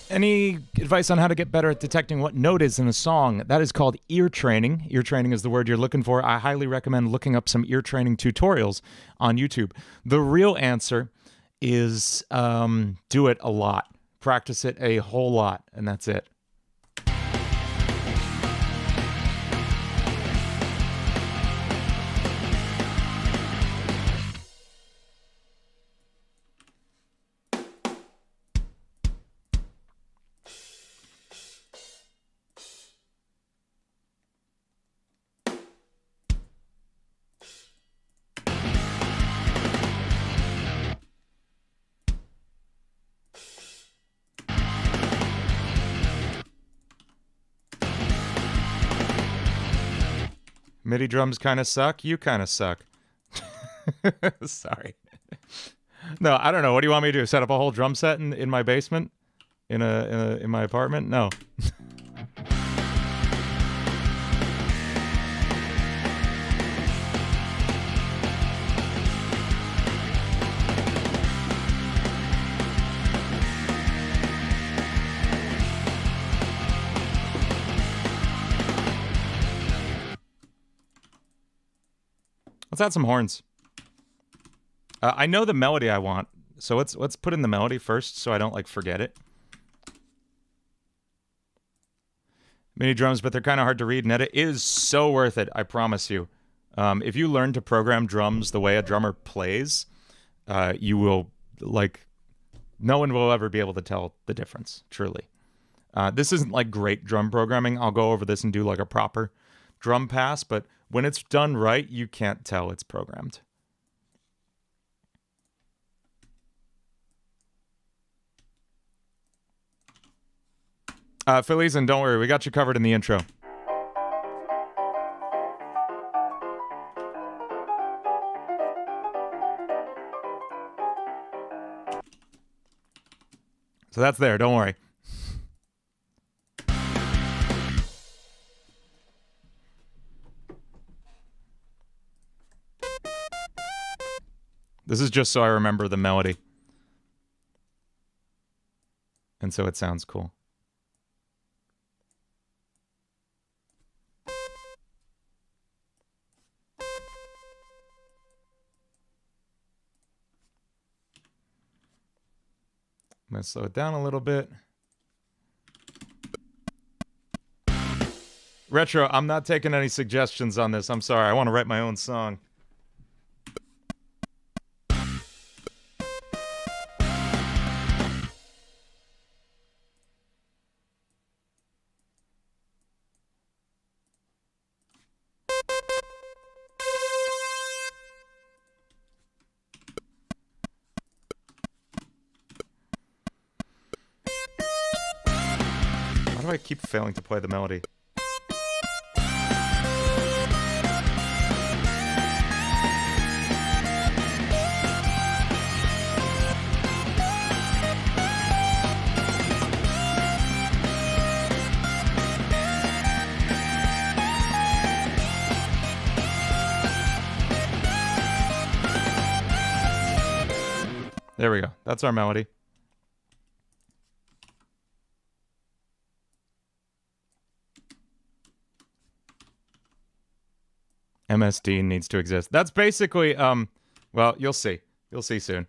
Speaker 1: Any advice on how to get better at detecting what note is in a song? That is called ear training. Ear training is the word you're looking for. I highly recommend looking up some ear training tutorials on YouTube. The real answer is do it a lot. Practice it a whole lot, and that's it. MIDI drums kind of suck. You kind of suck. Sorry. No, I don't know. What do you want me to do? Set up a whole drum set in my basement? In my apartment? No. Let's add some horns. I know the melody I want, so let's put in the melody first, so I don't like forget it. MIDI drums, but they're kind of hard to read and edit. It is so worth it, I promise you. If you learn to program drums the way a drummer plays, you will, like, no one will ever be able to tell the difference, truly. This isn't like great drum programming. I'll go over this and do like a proper drum pass, but when it's done right, you can't tell it's programmed. Phillies, and don't worry, we got you covered in the intro. So that's there, don't worry. This is just so I remember the melody. And so it sounds cool. I'm going to slow it down a little bit. Retro, I'm not taking any suggestions on this. I'm sorry. I want to write my own song. Why do I keep failing to play the melody? There we go. That's our melody. MSD needs to exist. That's basically, well, you'll see. You'll see soon.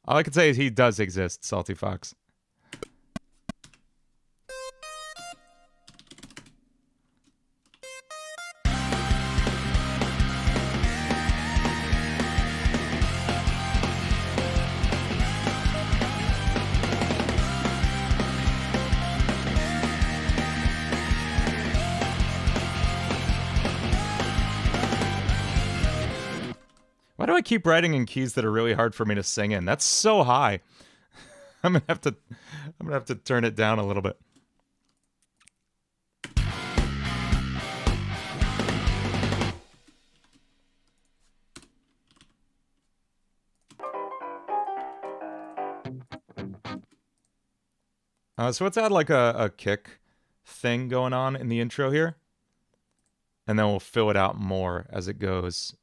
Speaker 1: All I can say is he does exist, Salty Fox. Why do I keep writing in keys that are really hard for me to sing in? That's so high. I'm gonna have to turn it down a little bit. So let's add like a kick thing going on in the intro here. And then we'll fill it out more as it goes.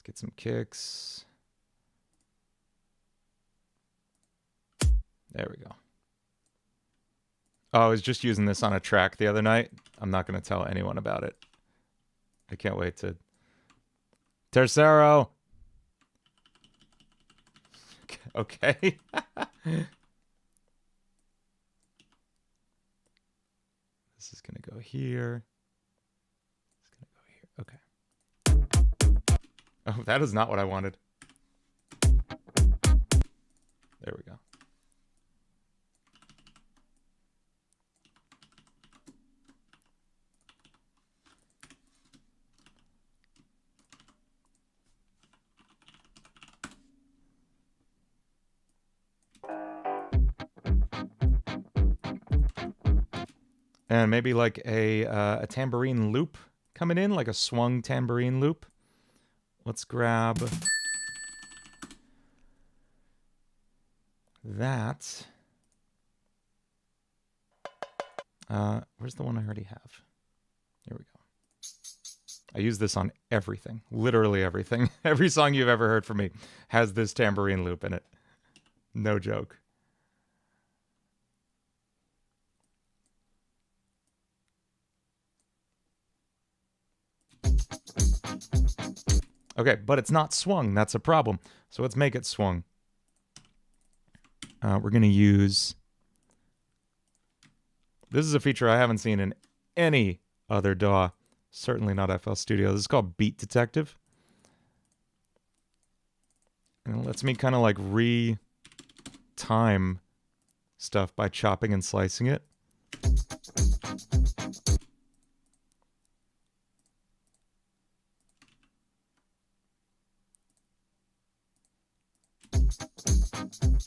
Speaker 1: Get some kicks. There we go. Oh, I was just using this on a track the other night. I'm not going to tell anyone about it. I can't wait to... Tercero! Okay. This is going to go here. It's going to go here. Okay. Oh, that is not what I wanted. There we go. And maybe like a tambourine loop coming in, like a swung tambourine loop. Let's grab that. Where's the one I already have? Here we go. I use this on everything, literally everything. Every song you've ever heard from me has this tambourine loop in it. No joke. Okay, but it's not swung. That's a problem. So let's make it swung. We're going to use... This is a feature I haven't seen in any other DAW. Certainly not FL Studio. This is called Beat Detective. And it lets me kind of like re-time stuff by chopping and slicing it.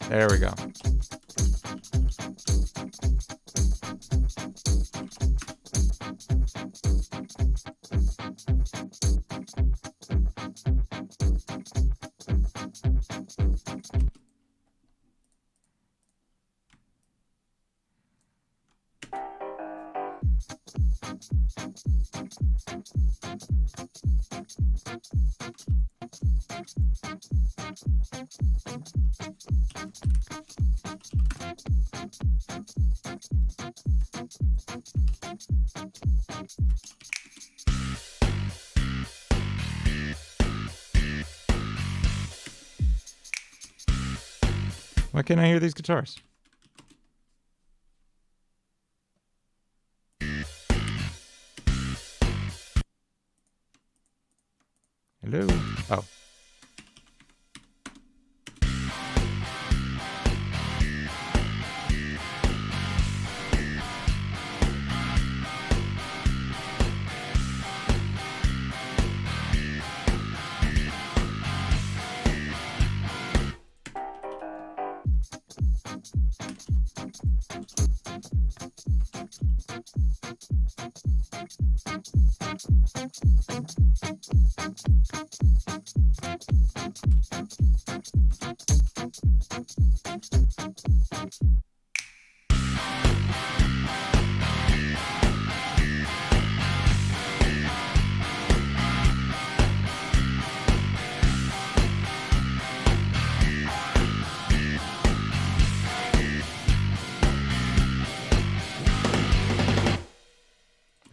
Speaker 1: There we go. Why can't I hear these guitars? Hello? Oh.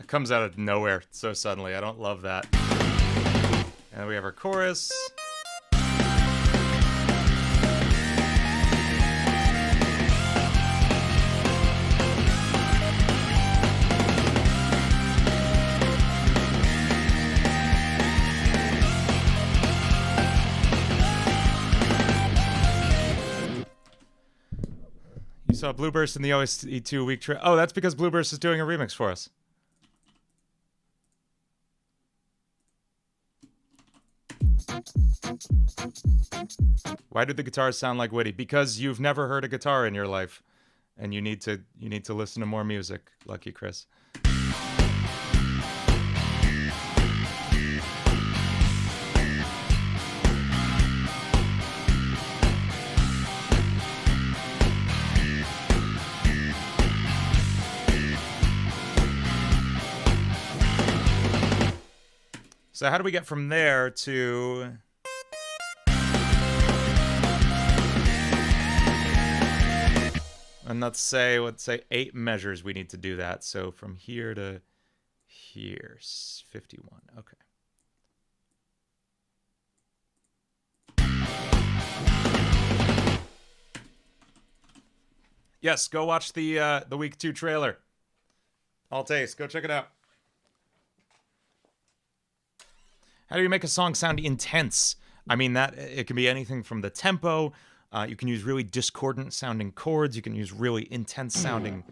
Speaker 1: Comes out of nowhere so suddenly. I don't love that. And we have our chorus. You saw Blueburst in the OST2 week trip. Oh, that's because Blueburst is doing a remix for us. Why do the guitars sound like Woody? Because you've never heard a guitar in your life, and you need to listen to more music. Lucky Chris. So how do we get from there to... And let's say 8 measures we need to do that. So from here to here, 51. Okay. Yes, go watch the week 2 trailer. All taste. Go check it out. How do you make a song sound intense? I mean, that it can be anything from the tempo. You can use really discordant sounding chords. You can use really intense sounding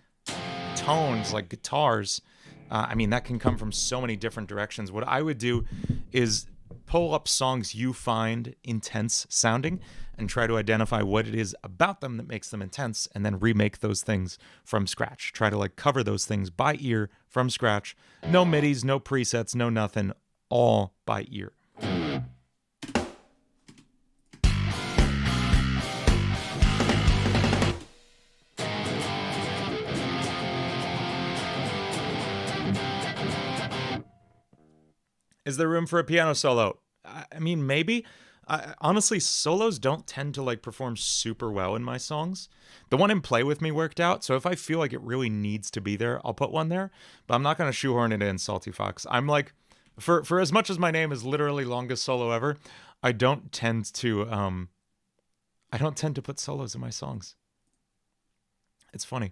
Speaker 1: tones like guitars. I mean, that can come from so many different directions. What I would do is pull up songs you find intense sounding and try to identify what it is about them that makes them intense, and then remake those things from scratch. Try to like cover those things by ear from scratch. No MIDIs, no presets, no nothing. All by ear. Is there room for a piano solo? I mean, maybe. Honestly, solos don't tend to like perform super well in my songs. The one in Play With Me worked out, so if I feel like it really needs to be there, I'll put one there. But I'm not going to shoehorn it in, Salty Fox. I'm like For as much as my name is literally longest solo ever, I don't tend to put solos in my songs. It's funny.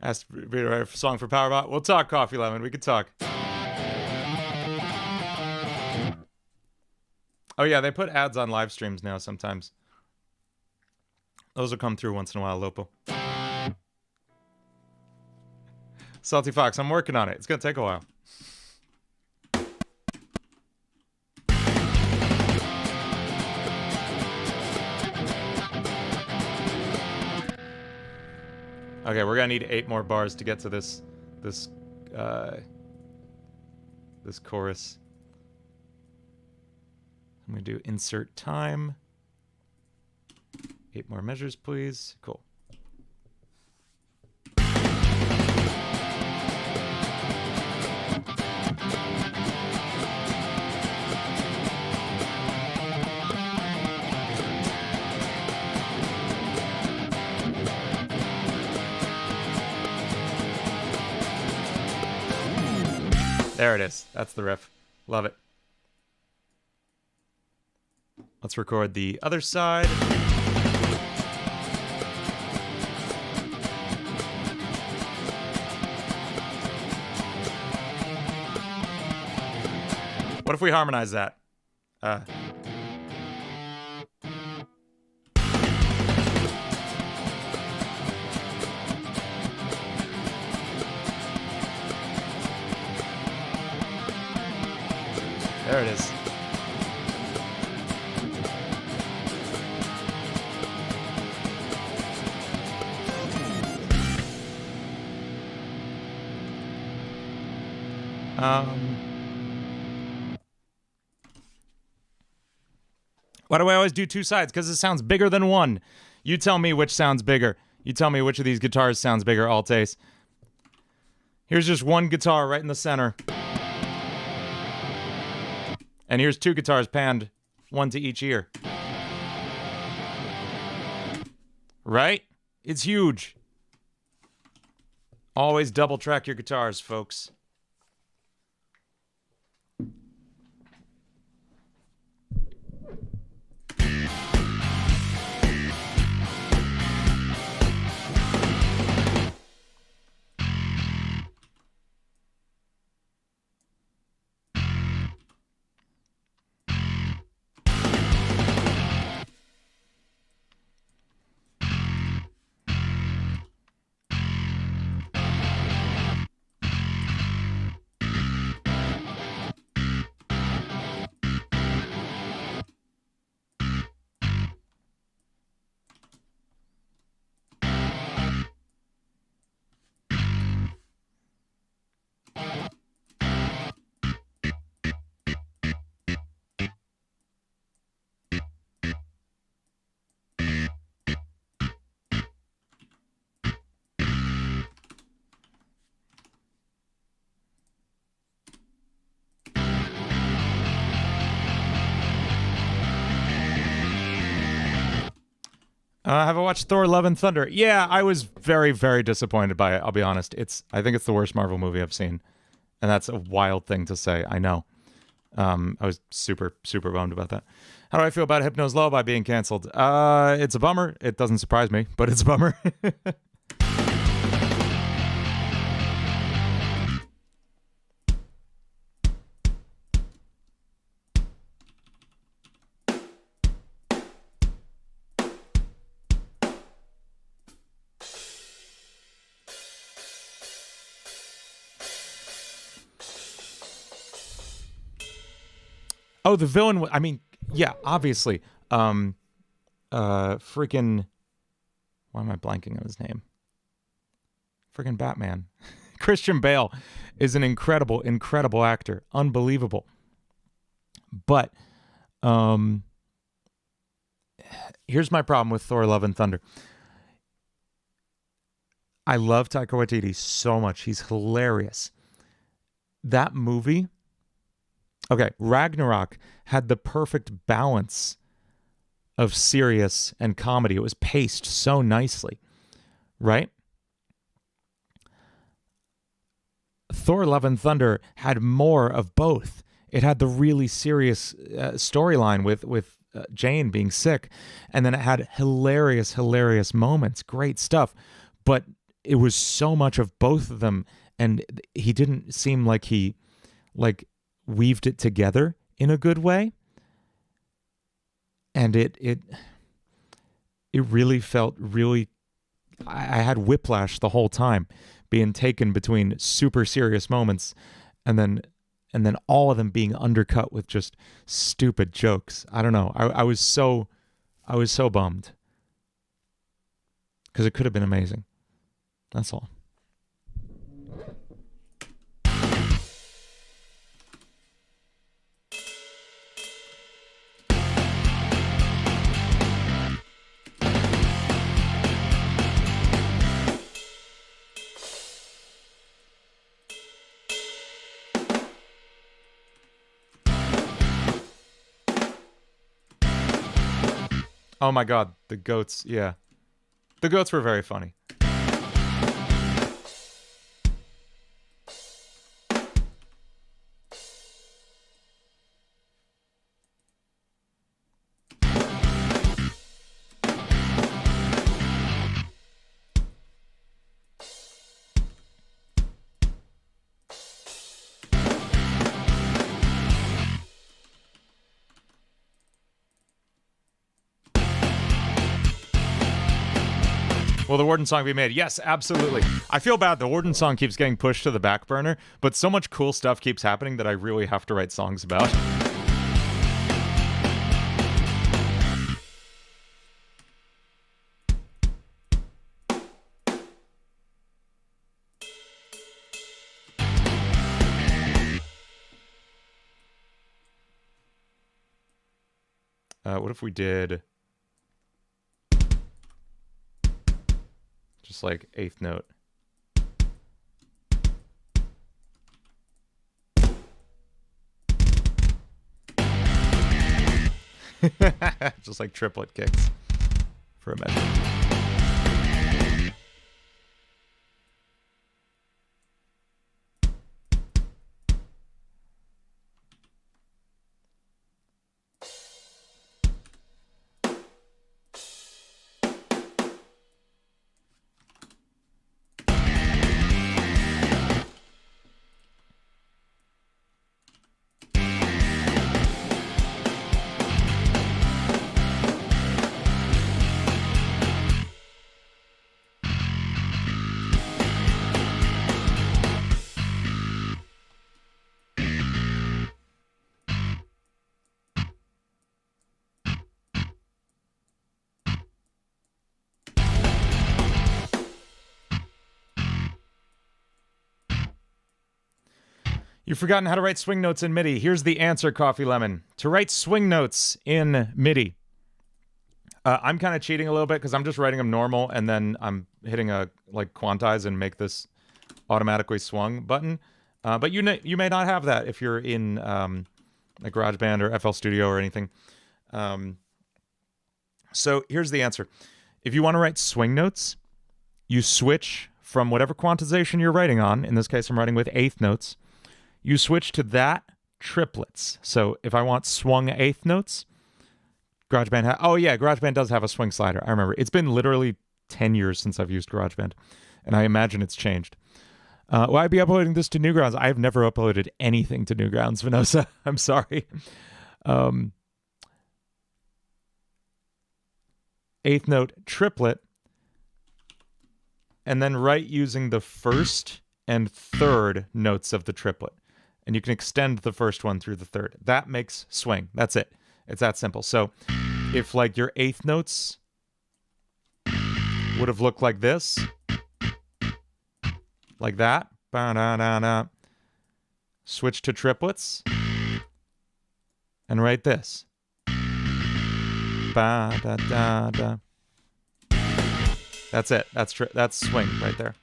Speaker 1: Asked to be a song for Powerbot. We'll talk, Coffee Lemon. We could talk. Oh yeah, they put ads on live streams now sometimes. Those will come through once in a while, Lopo. Salty Fox, I'm working on it. It's gonna take a while. Okay, we're gonna need 8 more bars to get to this chorus. I'm gonna do insert time. 8 more measures, please. Cool. There it is. That's the riff. Love it. Let's record the other side. What if we harmonize that? There it is. Why do I always do 2 sides? Because it sounds bigger than one. You tell me which sounds bigger. You tell me which of these guitars sounds bigger, Altace. Here's just one guitar right in the center. And here's 2 guitars panned, 1 to each ear. Right? It's huge. Always double track your guitars, folks. Have I watched Thor: Love and Thunder? Yeah, I was very, very disappointed by it. I'll be honest. I think it's the worst Marvel movie I've seen, and that's a wild thing to say. I know. I was super, super bummed about that. How do I feel about Hypno's Lullaby being canceled? It's a bummer. It doesn't surprise me, but it's a bummer. Oh, the villain. I mean, yeah, obviously. Freaking. Why am I blanking on his name? Freaking Batman. Christian Bale is an incredible, incredible actor. Unbelievable. But here's my problem with Thor: Love and Thunder. I love Taika Waititi so much. He's hilarious. That movie, okay, Ragnarok had the perfect balance of serious and comedy. It was paced so nicely, right? Thor Love and Thunder had more of both. It had the really serious storyline with Jane being sick, and then it had hilarious moments, great stuff. But it was so much of both of them, and he didn't seem like he weaved it together in a good way. And it really felt really. I had whiplash the whole time, being taken between super serious moments, and then all of them being undercut with just stupid jokes. I don't know. I was so bummed, because it could have been amazing. That's all. Oh my God, the goats, yeah. The goats were very funny. Will the Warden song be made? Yes, absolutely. I feel bad. The Warden song keeps getting pushed to the back burner, but so much cool stuff keeps happening that I really have to write songs about. What if we did just like eighth note? Just like triplet kicks for a measure. You've forgotten how to write swing notes in MIDI. Here's the answer, Coffee Lemon. To write swing notes in MIDI, I'm kind of cheating a little bit because I'm just writing them normal, and then I'm hitting a quantize and make this automatically swung button. But you may not have that if you're in like GarageBand or FL Studio or anything. So here's the answer. If you want to write swing notes, you switch from whatever quantization you're writing on. In this case, I'm writing with eighth notes. You switch to that triplets. So if I want swung eighth notes, GarageBand GarageBand does have a swing slider. I remember. It's been literally 10 years since I've used GarageBand, and I imagine it's changed. Will I be uploading this to Newgrounds? I have never uploaded anything to Newgrounds, Venosa. I'm sorry. Eighth note triplet, and then write using the first and third notes of the triplet. And you can extend the first one through the third. That makes swing. That's it. It's that simple. So if like your eighth notes would have looked like this, like that, ba-da-da-da, switch to triplets and write this. Ba-da-da-da. That's it. That's swing right there.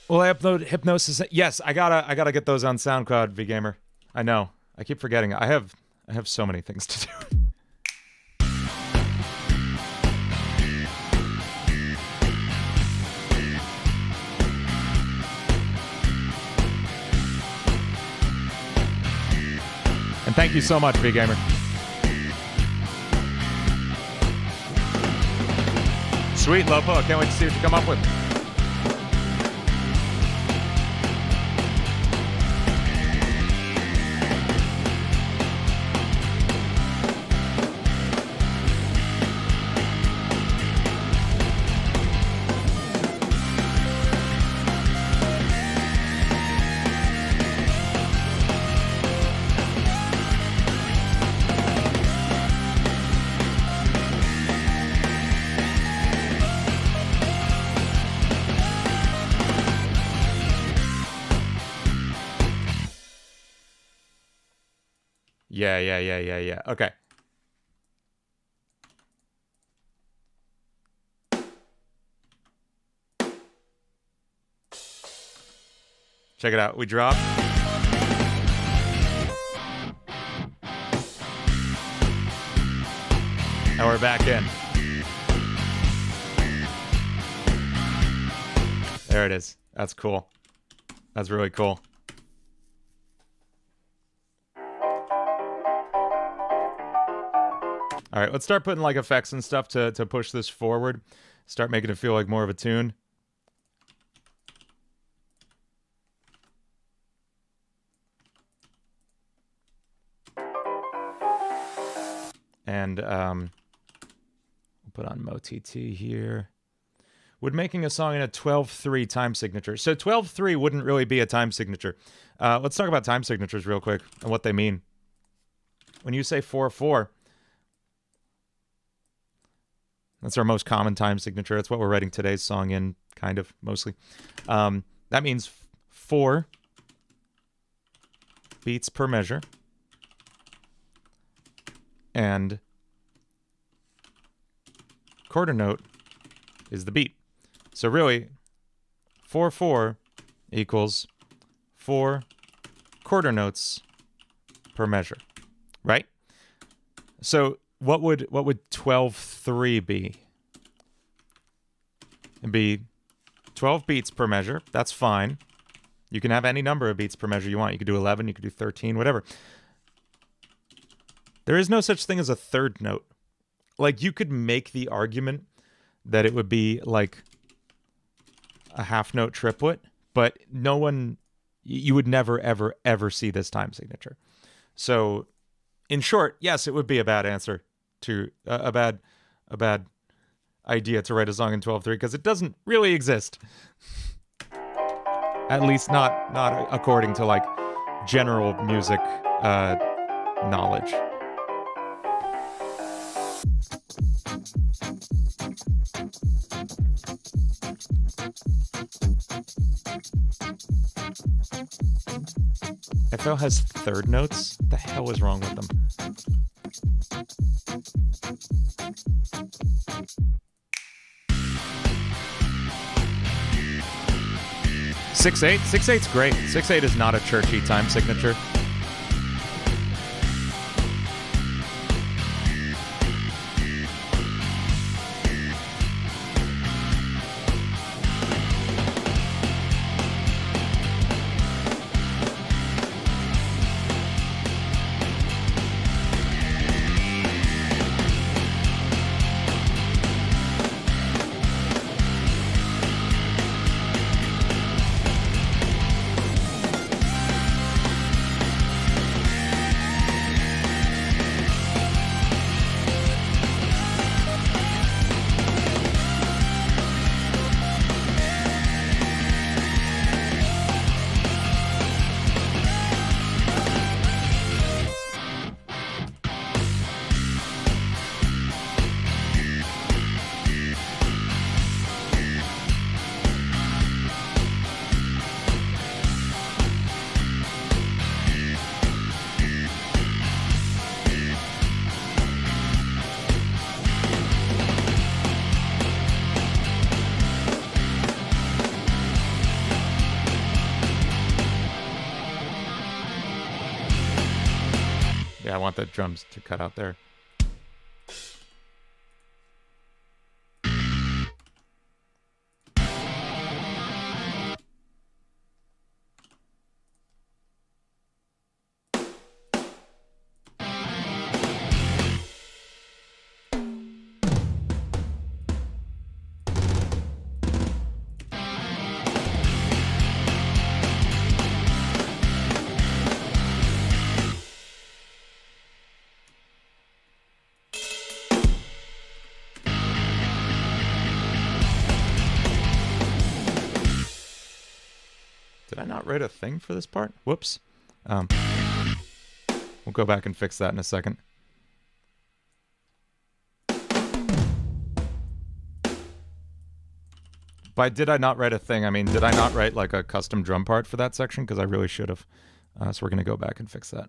Speaker 1: Will I upload Hypnosis? Yes, I gotta get those on SoundCloud, VGamer. I know. I keep forgetting. I have so many things to do. And thank you so much, VGamer. Sweet, Lopo. I can't wait to see what you come up with. Yeah. Okay. Check it out. We drop. And we're back in. There it is. That's cool. That's really cool. All right, let's start putting like effects and stuff to push this forward. Start making it feel like more of a tune. And we'll put on MoTT here. Would making a song in a 12/3 time signature. So 12/3 wouldn't really be a time signature. Let's talk about time signatures real quick and what they mean. When you say 4/4, that's our most common time signature. That's what we're writing today's song in, kind of, mostly. That means 4 beats per measure. And quarter note is the beat. So really, 4/4 equals 4 quarter notes per measure, right? So what would 12/3 be? It'd be 12 beats per measure. That's fine. You can have any number of beats per measure you want. You could do 11, you could do 13, whatever. There is no such thing as a third note. Like, you could make the argument that it would be like a half note triplet, but you would never, ever, ever see this time signature. So, in short, yes, it would be a bad answer to a bad idea to write a song in 12/3 because it doesn't really exist. At least not according to like general music knowledge. FL has third notes? What the hell is wrong with them? Six eight? 6/8's great. 6/8 is not a churchy time signature. Yeah, I want the drums to cut out there. Did I not write a thing for this part? Whoops. We'll go back and fix that in a second. By did I not write a thing, I mean, did I not write like a custom drum part for that section? Because I really should have. So we're going to go back and fix that.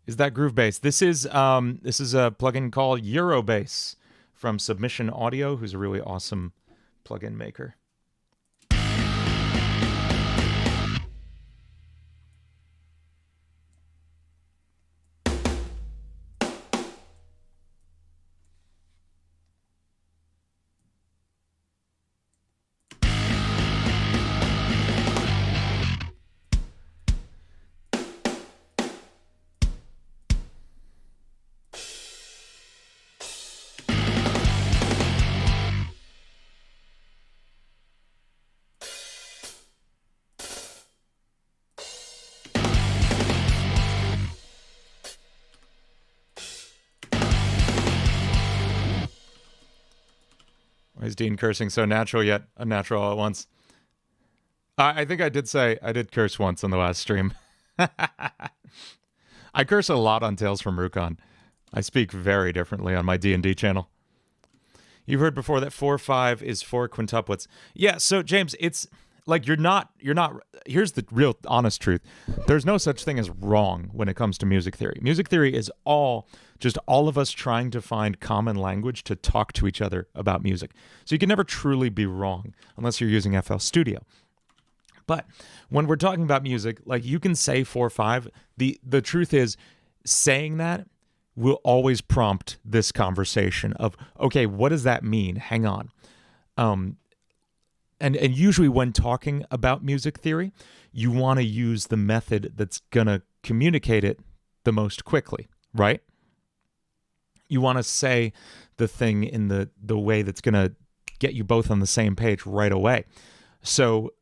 Speaker 1: Is that Groove Bass? This is a plugin called Eurobass from Submission Audio, who's a really awesome plugin maker. Why is Dean cursing so natural yet unnatural all at once? I think I did curse once on the last stream. I curse a lot on Tales from Rukon. I speak very differently on my D&D channel. You've heard before that 4/5 is 4 quintuplets. Yeah, so James, it's like you're not, here's the real honest truth. There's no such thing as wrong when it comes to music theory. Music theory is just all of us trying to find common language to talk to each other about music. So you can never truly be wrong unless you're using FL Studio. But when we're talking about music, like you can say 4/5. The truth is, saying that will always prompt this conversation of, okay, what does that mean? Hang on. And usually when talking about music theory, you want to use the method that's going to communicate it the most quickly, right? You want to say the thing in the way that's going to get you both on the same page right away. So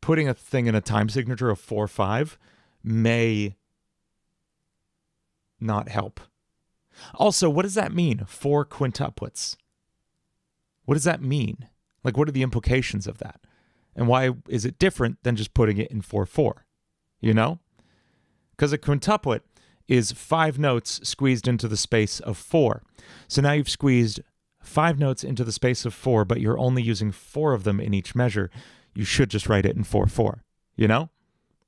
Speaker 1: putting a thing in a time signature of 4/5 may not help. Also, what does that mean? 4 quintuplets. What does that mean? Like, what are the implications of that? And why is it different than just putting it in 4/4? You know? Because a quintuplet is 5 notes squeezed into the space of 4. So now you've squeezed 5 notes into the space of 4, but you're only using 4 of them in each measure. You should just write it in 4/4. You know?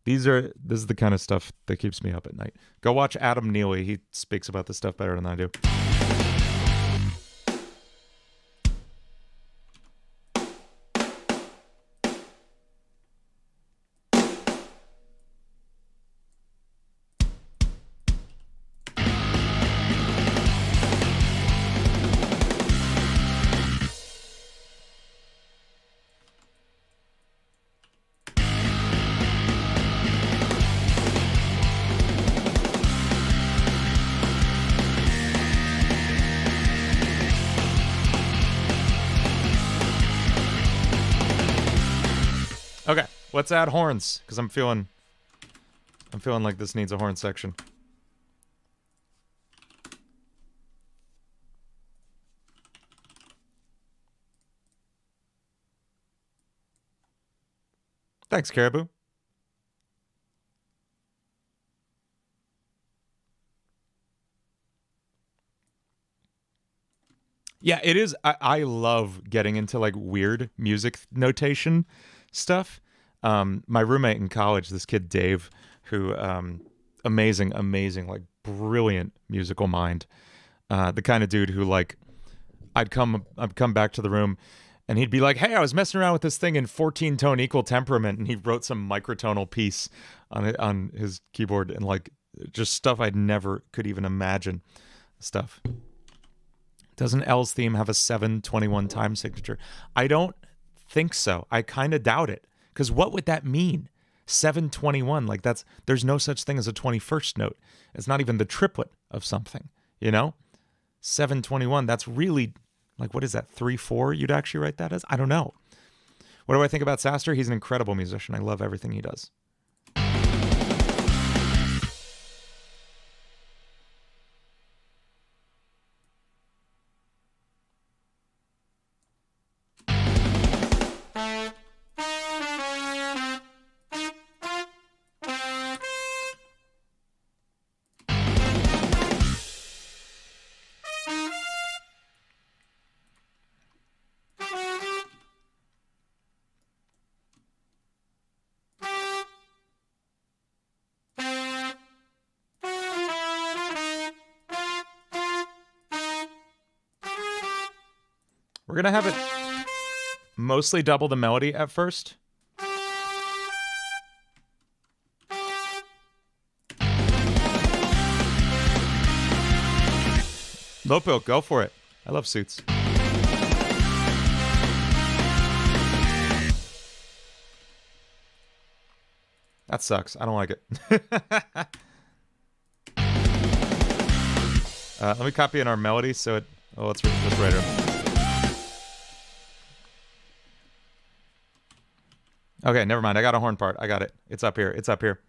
Speaker 1: This is the kind of stuff that keeps me up at night. Go watch Adam Neely. He speaks about this stuff better than I do. Okay, let's add horns, because I'm feeling like this needs a horn section. Thanks, Caribou. Yeah, it is. I love getting into like weird music notation stuff. My roommate in college, this kid Dave, who amazing, like brilliant musical mind. The kind of dude who like I'd come back to the room and he'd be like, "Hey, I was messing around with this thing in 14-tone equal temperament," and he wrote some microtonal piece on his keyboard, and like just stuff I never could even imagine. Stuff. Doesn't L's theme have a 7/21 time signature? I don't think so. I kind of doubt it. Because what would that mean? 7/21, like there's no such thing as a 21st note. It's not even the triplet of something, you know? 7/21, that's really, like, what is that, 3/4 you'd actually write that as? I don't know. What do I think about Saster? He's an incredible musician. I love everything he does. We're going to have it mostly double the melody at first. Lopo, go for it. I love suits. That sucks. I don't like it. Let me copy in our melody so it... Oh, let's just write it. Okay, never mind. I got a horn part. I got it. It's up here. It's up here.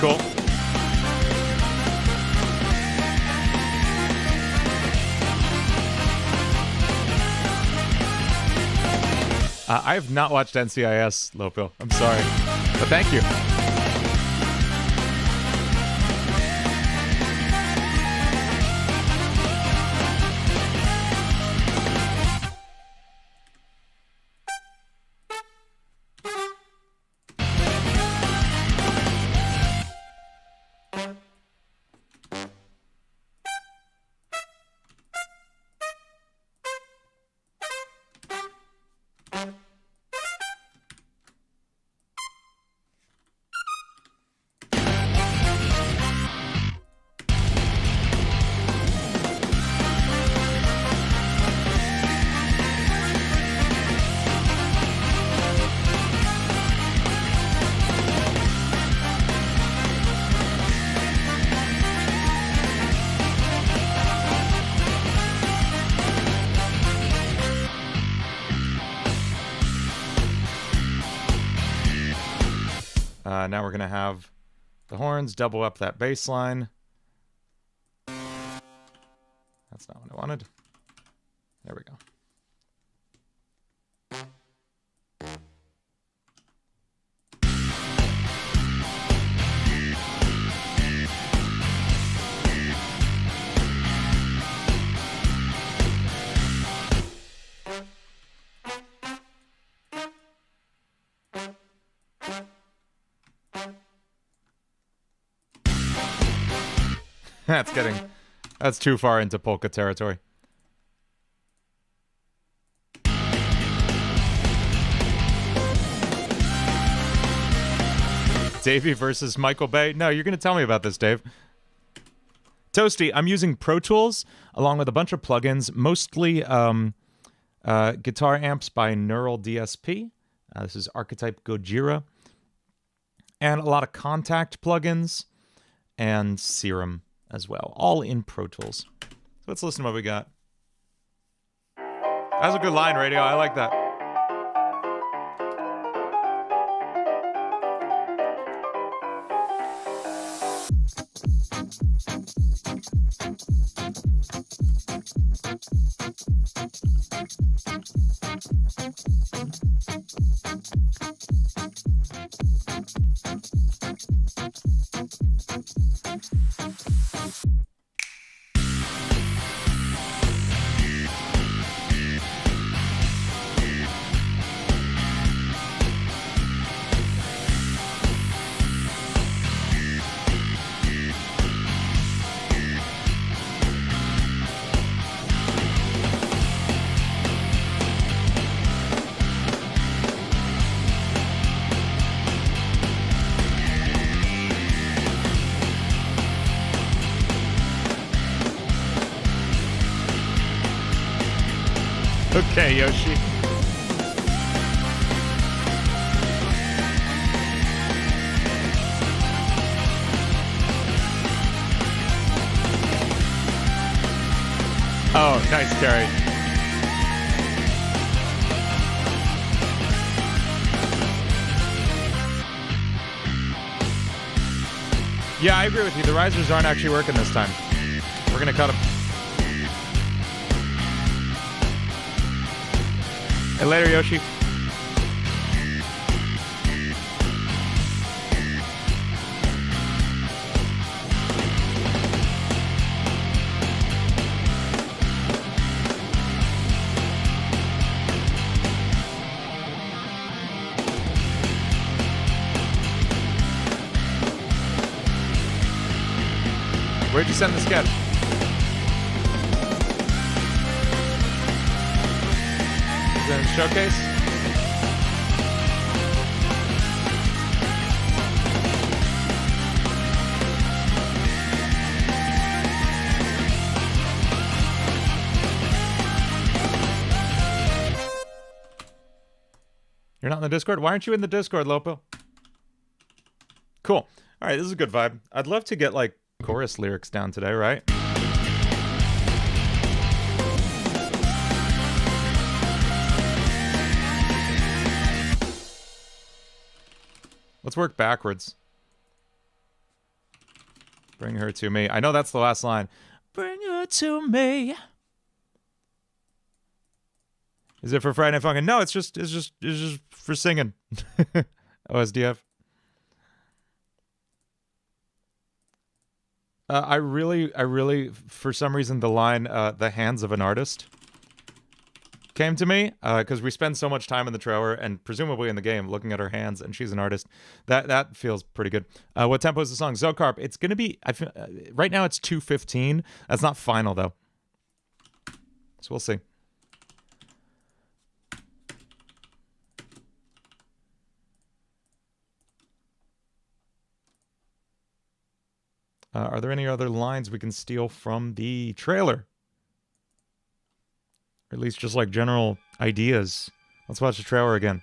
Speaker 1: Cool. I have not watched NCIS, Lopo. I'm sorry. But thank you. Now we're going to have the horns double up that bass line. That's not what I wanted. There we go. That's too far into polka territory. Davey versus Michael Bay. No, you're going to tell me about this, Dave. Toasty, I'm using Pro Tools along with a bunch of plugins, mostly guitar amps by Neural DSP. This is Archetype Gojira. And a lot of Contact plugins and Serum as well, all in Pro Tools. So let's listen to what we got. That's a good line, Radio. I like that. Okay, Yoshi. Oh, nice, Carrie. Yeah, I agree with you. The risers aren't actually working this time. We're going to cut them. Hey, later, Yoshi. Where'd you send the sketch? Is that in Showcase? You're not in the Discord? Why aren't you in the Discord, Lopo? Cool. All right, this is a good vibe. I'd love to get, like, chorus lyrics down today, right? Let's work backwards. Bring her to me. I know that's the last line. Bring her to me. Is it for Friday Night Funkin'? No, it's just for singing. OSDF. I really, for some reason, the line, the hands of an artist came to me, because we spend so much time in the trailer and presumably in the game looking at her hands, and she's an artist. That feels pretty good. What tempo is the song? Zocarp. It's going to be, right now it's 2:15. That's not final, though. So we'll see. Are there any other lines we can steal from the trailer? Or at least just like general ideas. Let's watch the trailer again.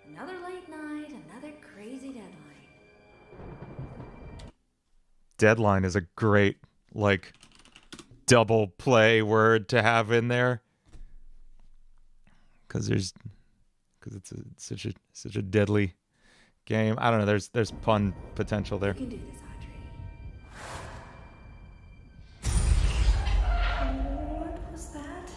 Speaker 2: Another late night, another crazy deadline.
Speaker 1: Deadline is a great, like, double play word to have in there. because it's such a deadly game. I don't know. There's pun potential there.
Speaker 2: You can do this, Audrey. What was that?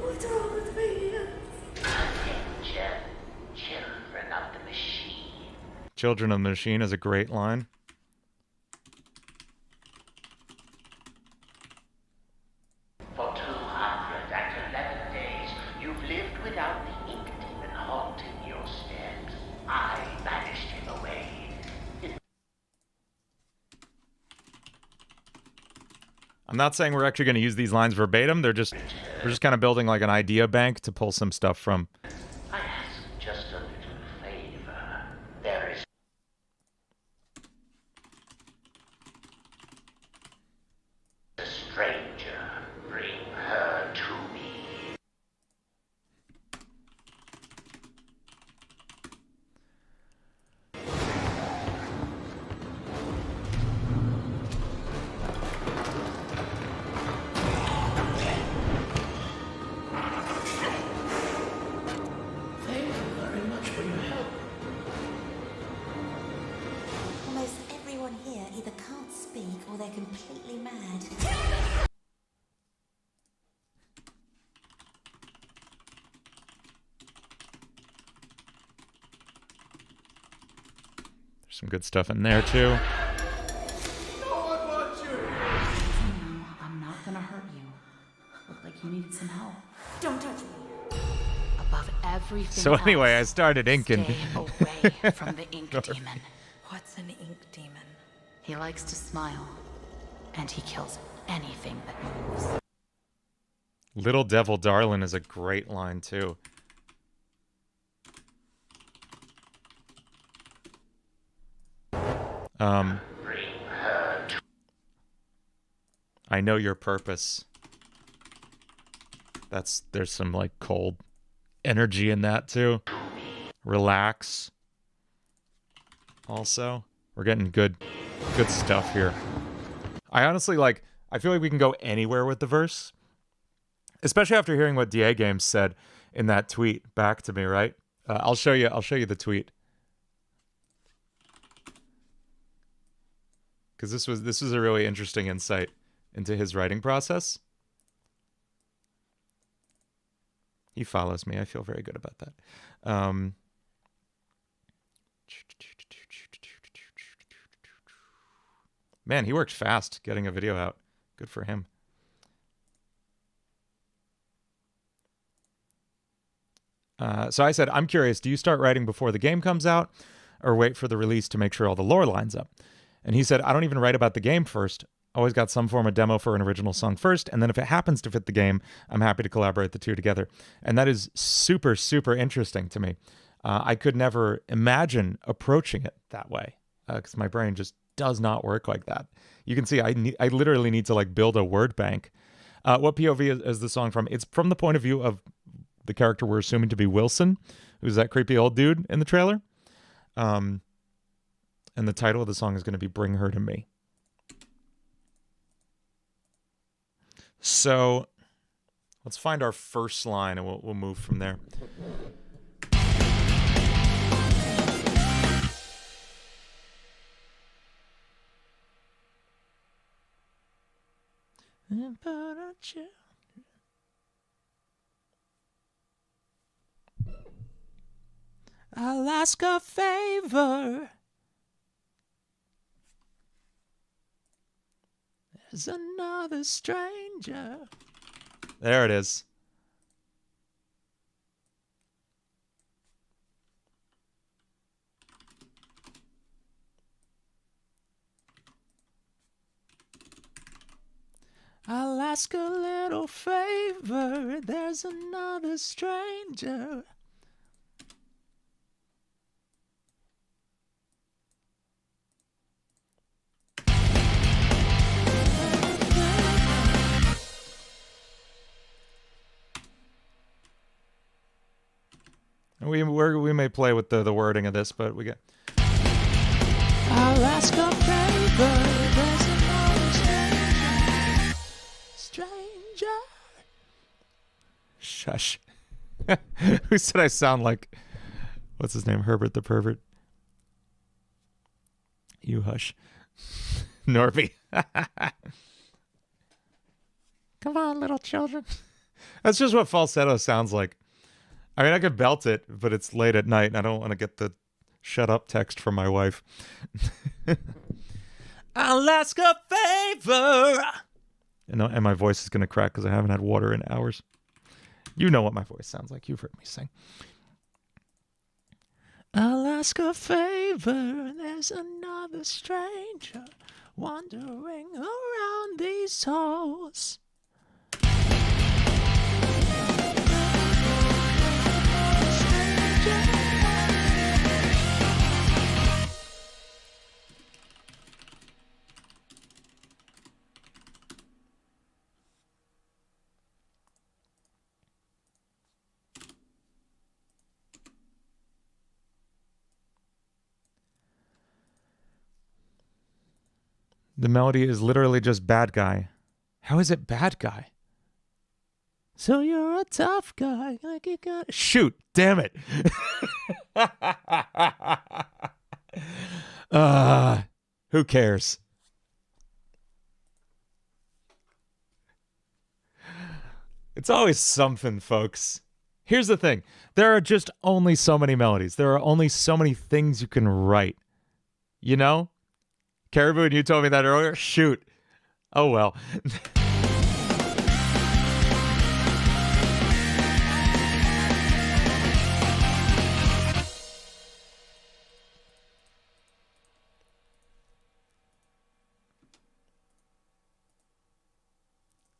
Speaker 2: What's wrong with me?
Speaker 3: Attention, children of the machine.
Speaker 1: Children of the Machine is a great line.
Speaker 3: For 211 days, you've lived without the ink demon haunting your steps. I banished him away.
Speaker 1: I'm not saying we're actually going to use these lines verbatim. We're just kind of building like an idea bank to pull some stuff from.
Speaker 3: I ask just a little favor. There is a stranger. Bring her to me. Thank you very much for your help.
Speaker 2: Almost everyone here either can't speak or they're completely mad.
Speaker 1: There's some good stuff in there too.
Speaker 4: No, I'm not gonna hurt you. Looked like you needed some help.
Speaker 2: Don't touch me.
Speaker 4: Above everything
Speaker 1: So anyway, I
Speaker 4: else,
Speaker 1: started inking.
Speaker 4: stay away from the ink demon.
Speaker 2: What's an ink demon?
Speaker 4: He likes to smile, and he kills anything that moves.
Speaker 1: Little Devil Darlin' is a great line too.
Speaker 3: Bring her to
Speaker 1: I know your purpose. There's some like cold energy in that too. Relax. Also, we're getting good stuff here. I honestly I feel like we can go anywhere with the verse. Especially after hearing what DA Games said in that tweet back to me, right? I'll show you the tweet. Cuz this was a really interesting insight into his writing process. He follows me. I feel very good about that. Man, he worked fast getting a video out. Good for him. So I said, I'm curious, do you start writing before the game comes out or wait for the release to make sure all the lore lines up? And he said, I don't even write about the game first. Always got some form of demo for an original song first, and then if it happens to fit the game, I'm happy to collaborate the two together. And that is super, super interesting to me. I could never imagine approaching it that way because my brain just does not work like that. You can see I literally need to like build a word bank. What POV is the song from? It's from the point of view of the character we're assuming to be Wilson, who's that creepy old dude in the trailer. And the title of the song is going to be Bring Her to Me. So let's find our first line and we'll move from there. I'll ask a favor. There's another stranger. There it is. I'll ask a little favor. There's another stranger. We may play with the wording of this, but we get. I'll ask a favor. There's another stranger. stranger. Shush. Who said I sound like, what's his name? Herbert the pervert. You hush. Norby. Come on, little children. That's just what falsetto sounds like. I mean, I could belt it, but it's late at night, and I don't want to get the shut up text from my wife. I'll ask a favor. And my voice is going to crack because I haven't had water in hours. You know what my voice sounds like. You've heard me sing. I'll ask a favor. There's another stranger wandering around these halls. The melody is literally just bad guy. How is it bad guy? So you're a tough guy. Like you got. Shoot! Damn it! Who cares? It's always something, folks. Here's the thing. There are just only so many melodies. There are only so many things you can write. You know? Caribou, and you told me that earlier? Shoot. Oh, well.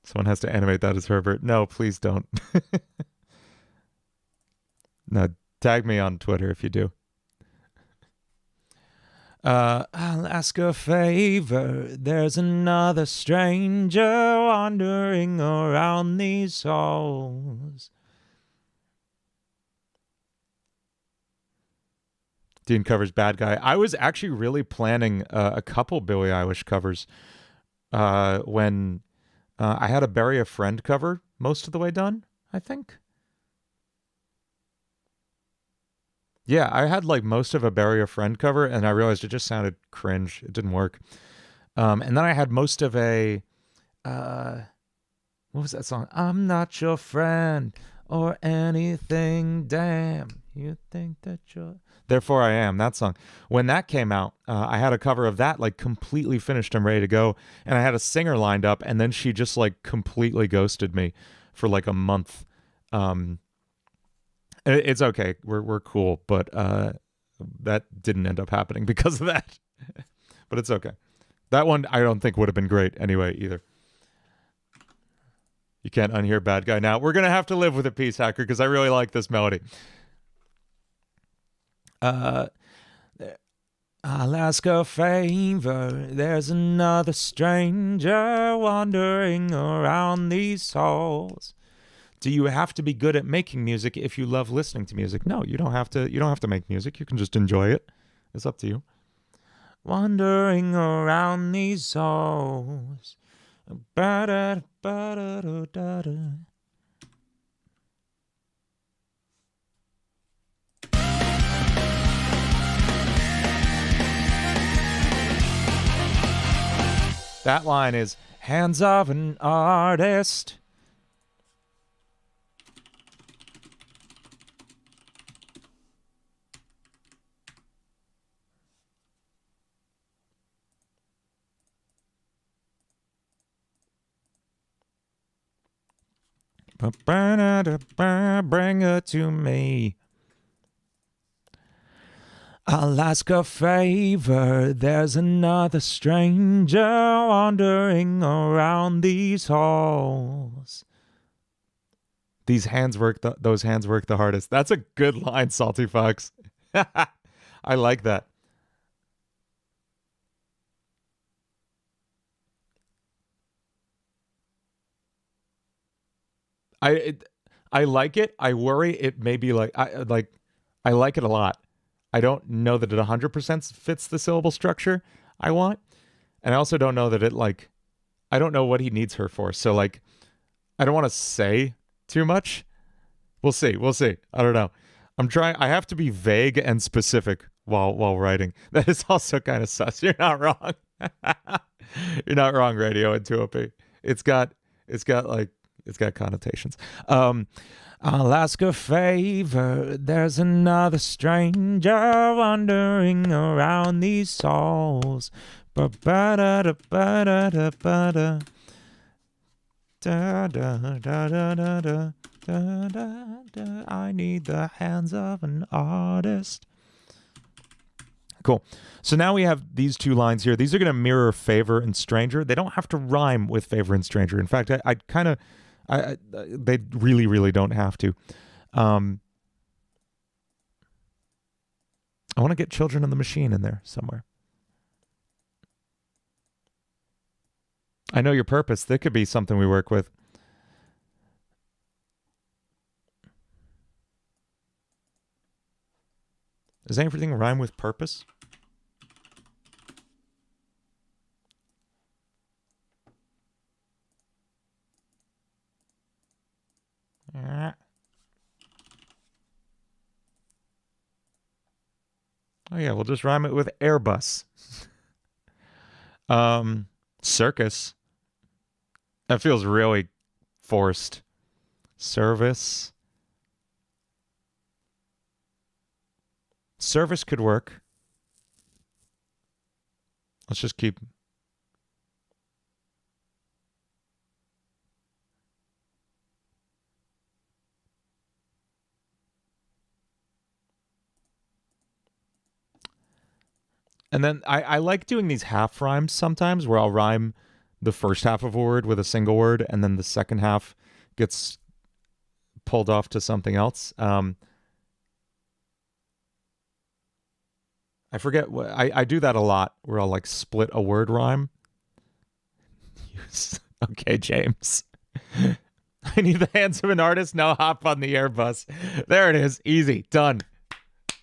Speaker 1: Someone has to animate that as Herbert. No, please don't. No, tag me on Twitter if you do. I'll ask a favor. There's another stranger wandering around these halls. Dean covers Bad Guy. I was actually really planning a couple Billie Eilish covers when I had a Bury a Friend cover most of the way done, I think. Yeah, I had like most of a Bury a Friend cover, and I realized it just sounded cringe. It didn't work. And then I had most of a, what was that song? I'm not your friend or anything, damn. You think that you're... Therefore I Am, that song. When that came out, I had a cover of that like completely finished and ready to go. And I had a singer lined up, and then she just like completely ghosted me for like a month. It's okay. We're cool, but that didn't end up happening because of that. But it's okay. That one I don't think would have been great anyway either. You can't unhear Bad Guy now. We're going to have to live with it, Peace Hacker, because I really like this melody. I'll ask a favor. There's another stranger wandering around these halls. Do you have to be good at making music if you love listening to music? No, you don't have to. You don't have to make music. You can just enjoy it. It's up to you. Wandering around these halls. Ba-da-da-ba-da-da-da-da. That line is hands of an artist. Bring it to me. I'll ask a favor. There's another stranger wandering around these halls. These hands work. Those hands work the hardest. That's a good line, Salty Fox. I like that. I like it. I worry it may be like I like it a lot. I don't know that it 100% fits the syllable structure I want, and I also don't know that it like I don't know what he needs her for. So like I don't want to say too much. We'll see. We'll see. I don't know. I'm trying. I have to be vague and specific while writing. That is also kind of sus. You're not wrong. You're not wrong. Radio and 2OP. It's got connotations. I'll ask a favor. There's another stranger wandering around these halls. Ba-ba-da-da-ba-da-da-ba-da. Da-da-da-da-da-da. Da, da, da. I need the hands of an artist. Cool. So now we have these two lines here. These are going to mirror favor and stranger. They don't have to rhyme with favor and stranger. In fact, I kind of, they really, really don't have to. I want to get Children of the Machine in there somewhere. I know your purpose. That could be something we work with. Does everything rhyme with purpose? Oh yeah, we'll just rhyme it with Airbus. Circus. That feels really forced. Service. Service could work. Let's just keep. And then I like doing these half rhymes sometimes where I'll rhyme the first half of a word with a single word and then the second half gets pulled off to something else. I forget what I do that a lot where I'll like split a word rhyme. Okay, James. I need the hands of an artist. Now hop on the Airbus. There it is. Easy. Done.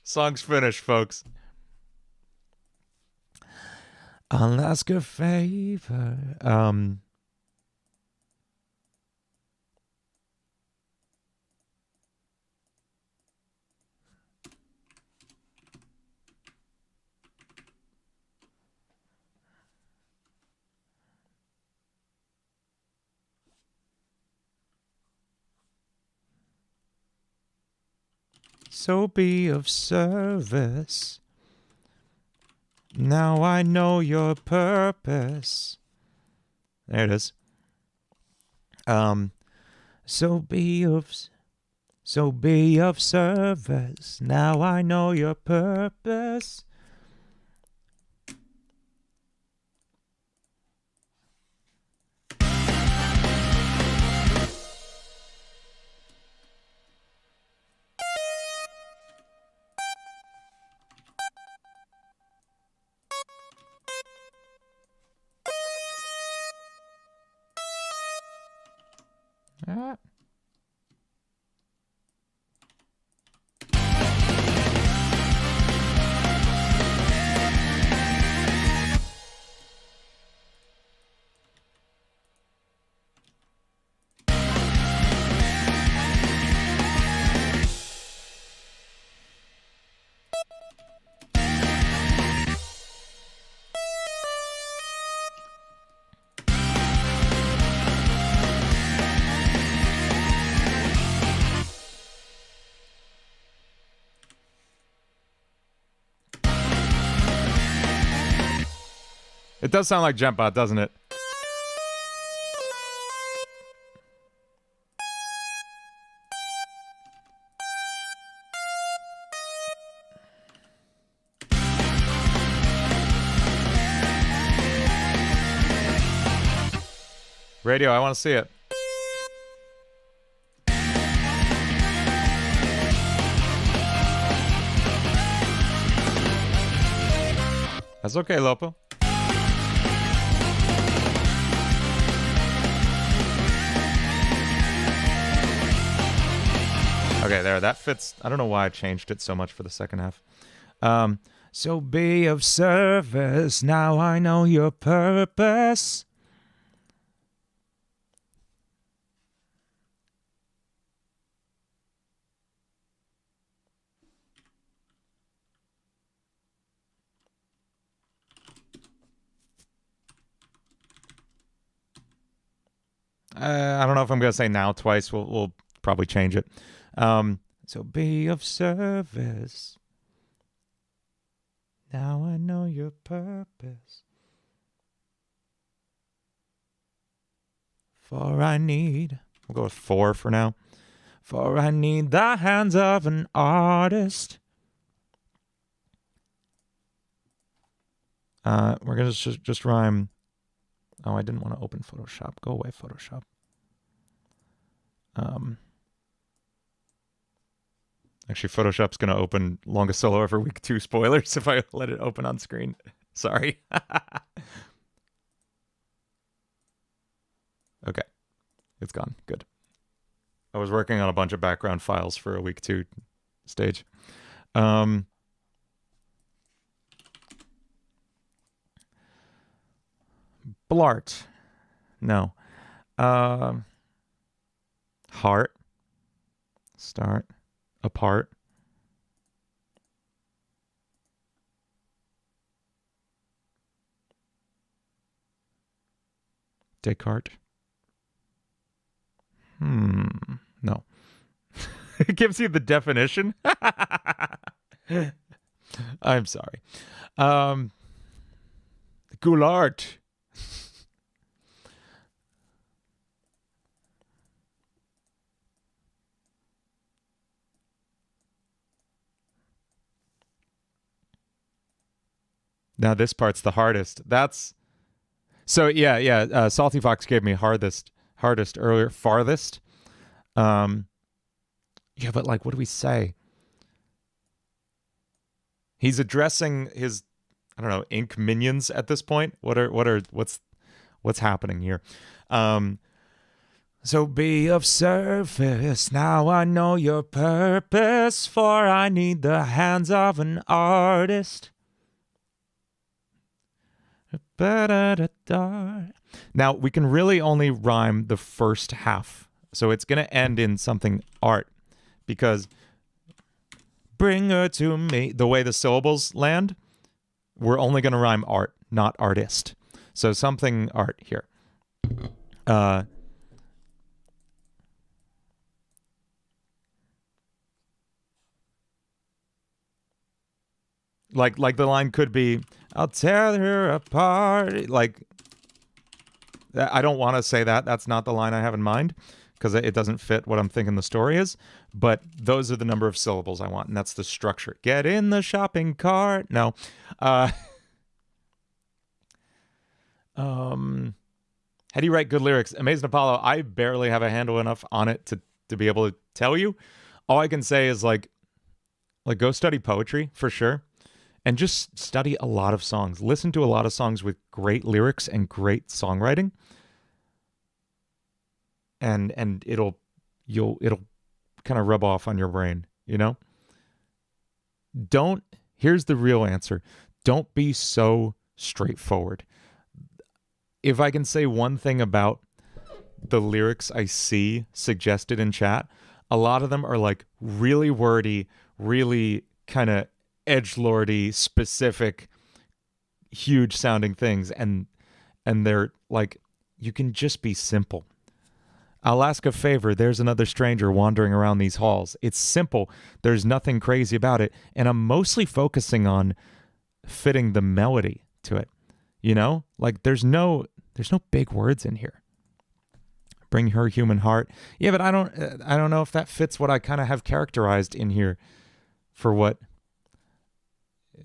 Speaker 1: Song's finished, folks. I'll ask a favor. So be of service. Now I know your purpose. There it is. So be of service. Now I know your purpose. Ah. It does sound like Jempbot, doesn't it? Radio, I want to see it. That's okay, Lopo. Okay, there, that fits. I don't know why I changed it so much for the second half. So be of service, now I know your purpose. I don't know if I'm gonna say now twice. We'll probably change it. So be of service. Now I know your purpose. For I need. We'll go with 4 for now. For I need the hands of an artist. We're gonna just rhyme. Oh, I didn't want to open Photoshop. Go away, Photoshop. Actually, Photoshop's gonna open longest solo ever week 2 spoilers if I let it open on screen. Sorry. Okay, it's gone. Good. I was working on a bunch of background files for a week 2 stage. Blart. No. Heart. Start. Apart. Descartes. No. It gives you the definition. I'm sorry. Goulart. Now this part's the hardest. That's so yeah. Salty Fox gave me hardest earlier. Farthest. Yeah, but like, what do we say? He's addressing his, I don't know, ink minions at this point. What's happening here? So be of service. Now I know your purpose. For I need the hands of an artist. Now we can really only rhyme the first half, so it's gonna end in something art, because bring her to me, the way the syllables land, we're only gonna rhyme art, not artist. So something art here. Like the line could be, I'll tear her apart. Like, I don't want to say that. That's not the line I have in mind, because it doesn't fit what I'm thinking the story is. But those are the number of syllables I want, and that's the structure. Get in the shopping cart. No. How do you write good lyrics? Amazing Apollo, I barely have a handle enough on it to be able to tell you. All I can say is like go study poetry for sure. And just study a lot of songs. Listen to a lot of songs with great lyrics and great songwriting. And it'll kind of rub off on your brain, you know? Here's the real answer. Don't be so straightforward. If I can say one thing about the lyrics I see suggested in chat, a lot of them are like really wordy, really kind of edgelordy, specific, huge sounding things, and they're like, you can just be simple. I'll ask a favor. There's another stranger wandering around these halls. It's simple. There's nothing crazy about it, and I'm mostly focusing on fitting the melody to it. You know, like there's no big words in here. Bring her human heart. Yeah, but I don't know if that fits what I kind of have characterized in here for what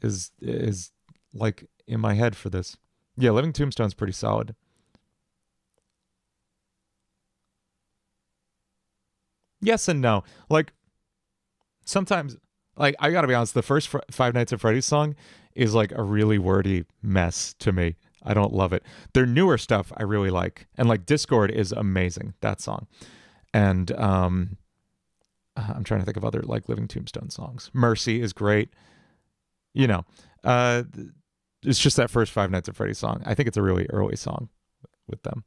Speaker 1: is like in my head for this. Yeah, Living Tombstone's pretty solid. Yes and no. Like sometimes, like I gotta be honest, the first Five Nights at Freddy's song is like a really wordy mess to me. I don't love it. Their newer stuff I really like, and like Discord is amazing, that song. And I'm trying to think of other like Living Tombstone songs. Mercy is great. You know, it's just that first Five Nights at Freddy's song. I think it's a really early song with them.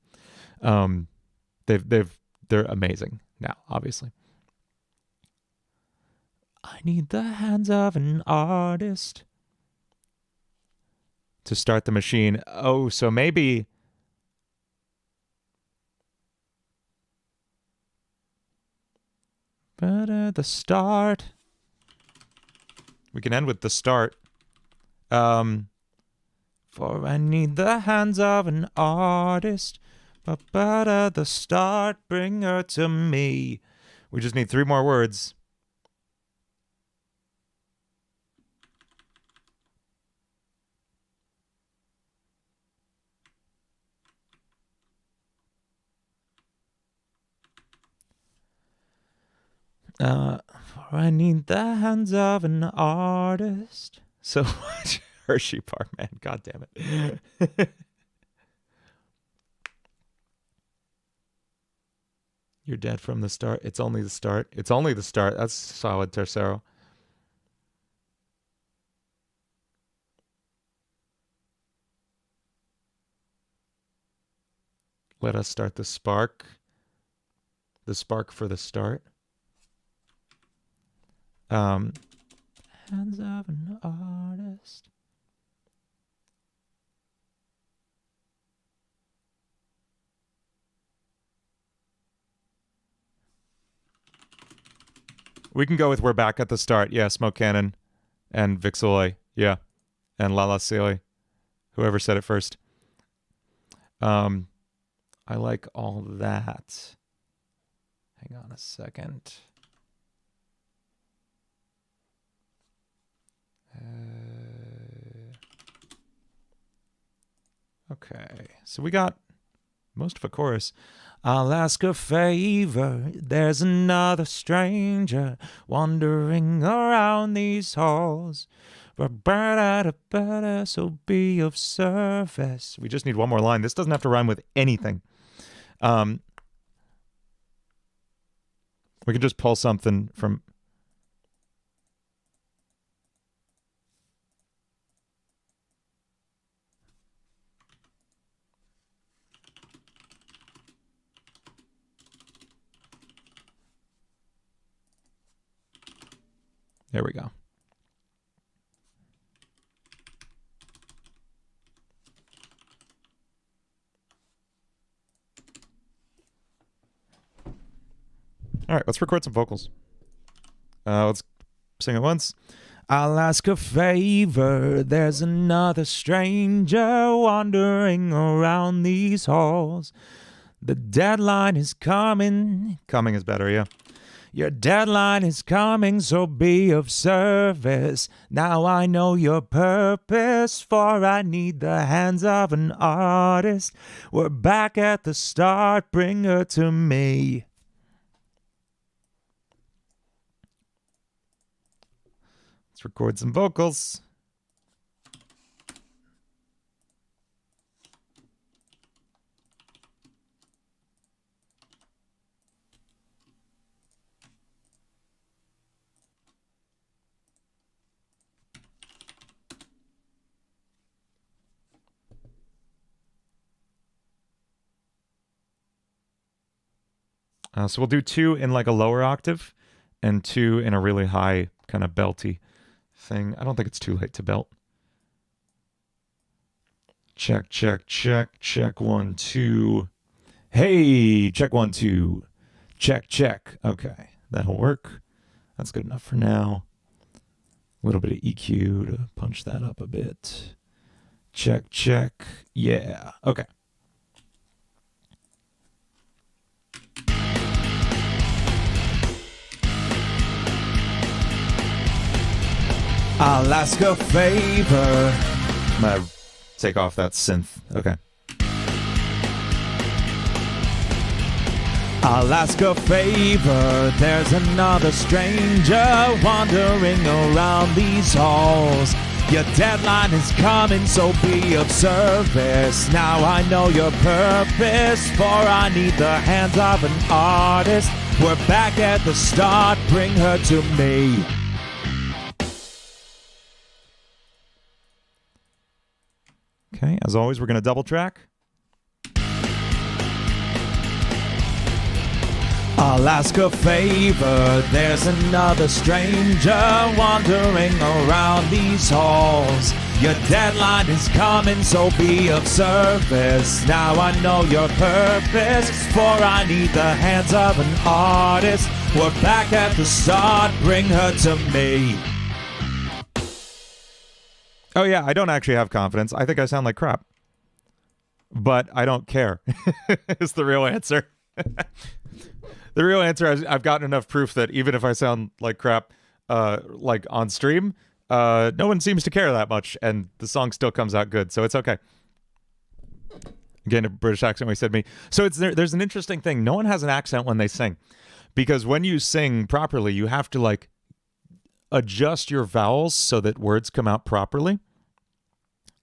Speaker 1: They're amazing now, obviously. I need the hands of an artist to start the machine. Oh, so maybe The start. We can end with the start. For I need the hands of an artist. The start, bring her to me. We just need 3 more words. For I need the hands of an artist. So much Hershey Bar, man. God damn it. You're dead from the start. It's only the start. It's only the start. That's solid, Tercero. Let us start the spark. The spark for the start. Hands of an artist. We can go with We're Back at the Start. Yeah, Smoke Cannon and Vixoy. Yeah. And Lala Sealy. Whoever said it first. I like all that. Hang on a second. Okay, so we got most of a chorus. I'll ask a favor, there's another stranger wandering around these halls. So be of service. We just need one more line. This doesn't have to rhyme with anything. We can just pull something from... There we go. All right, let's record some vocals. Let's sing it once. I'll ask a favor. There's another stranger wandering around these halls. The deadline is coming. Coming is better, yeah. Your deadline is coming, so be of service. Now I know your purpose, for I need the hands of an artist. We're back at the start, bring her to me. Let's record some vocals. So we'll do 2 in like a lower octave and 2 in a really high kind of belty thing. I don't think it's too late to belt. Check, check, check, check, 1, 2. Hey, check, 1, 2. Check, check. Okay, that'll work. That's good enough for now. A little bit of EQ to punch that up a bit. Check, check. Yeah, okay. I'll ask a favor. I'm gonna take off that synth. Okay. I'll ask a favor. There's another stranger wandering around these halls. Your deadline is coming, so be of service. Now I know your purpose, for I need the hands of an artist. We're back at the start, bring her to me. Okay, as always, we're going to double track. I'll ask a favor. There's another stranger wandering around these halls. Your deadline is coming, so be of service. Now I know your purpose, for I need the hands of an artist. We're back at the start, bring her to me. Oh yeah, I don't actually have confidence. I think I sound like crap. But I don't care, is the real answer. The real answer is I've gotten enough proof that even if I sound like crap, like on stream, no one seems to care that much, and the song still comes out good, so it's okay. Again, a British accent when he said me. So there's an interesting thing. No one has an accent when they sing, because when you sing properly, you have to like adjust your vowels so that words come out properly,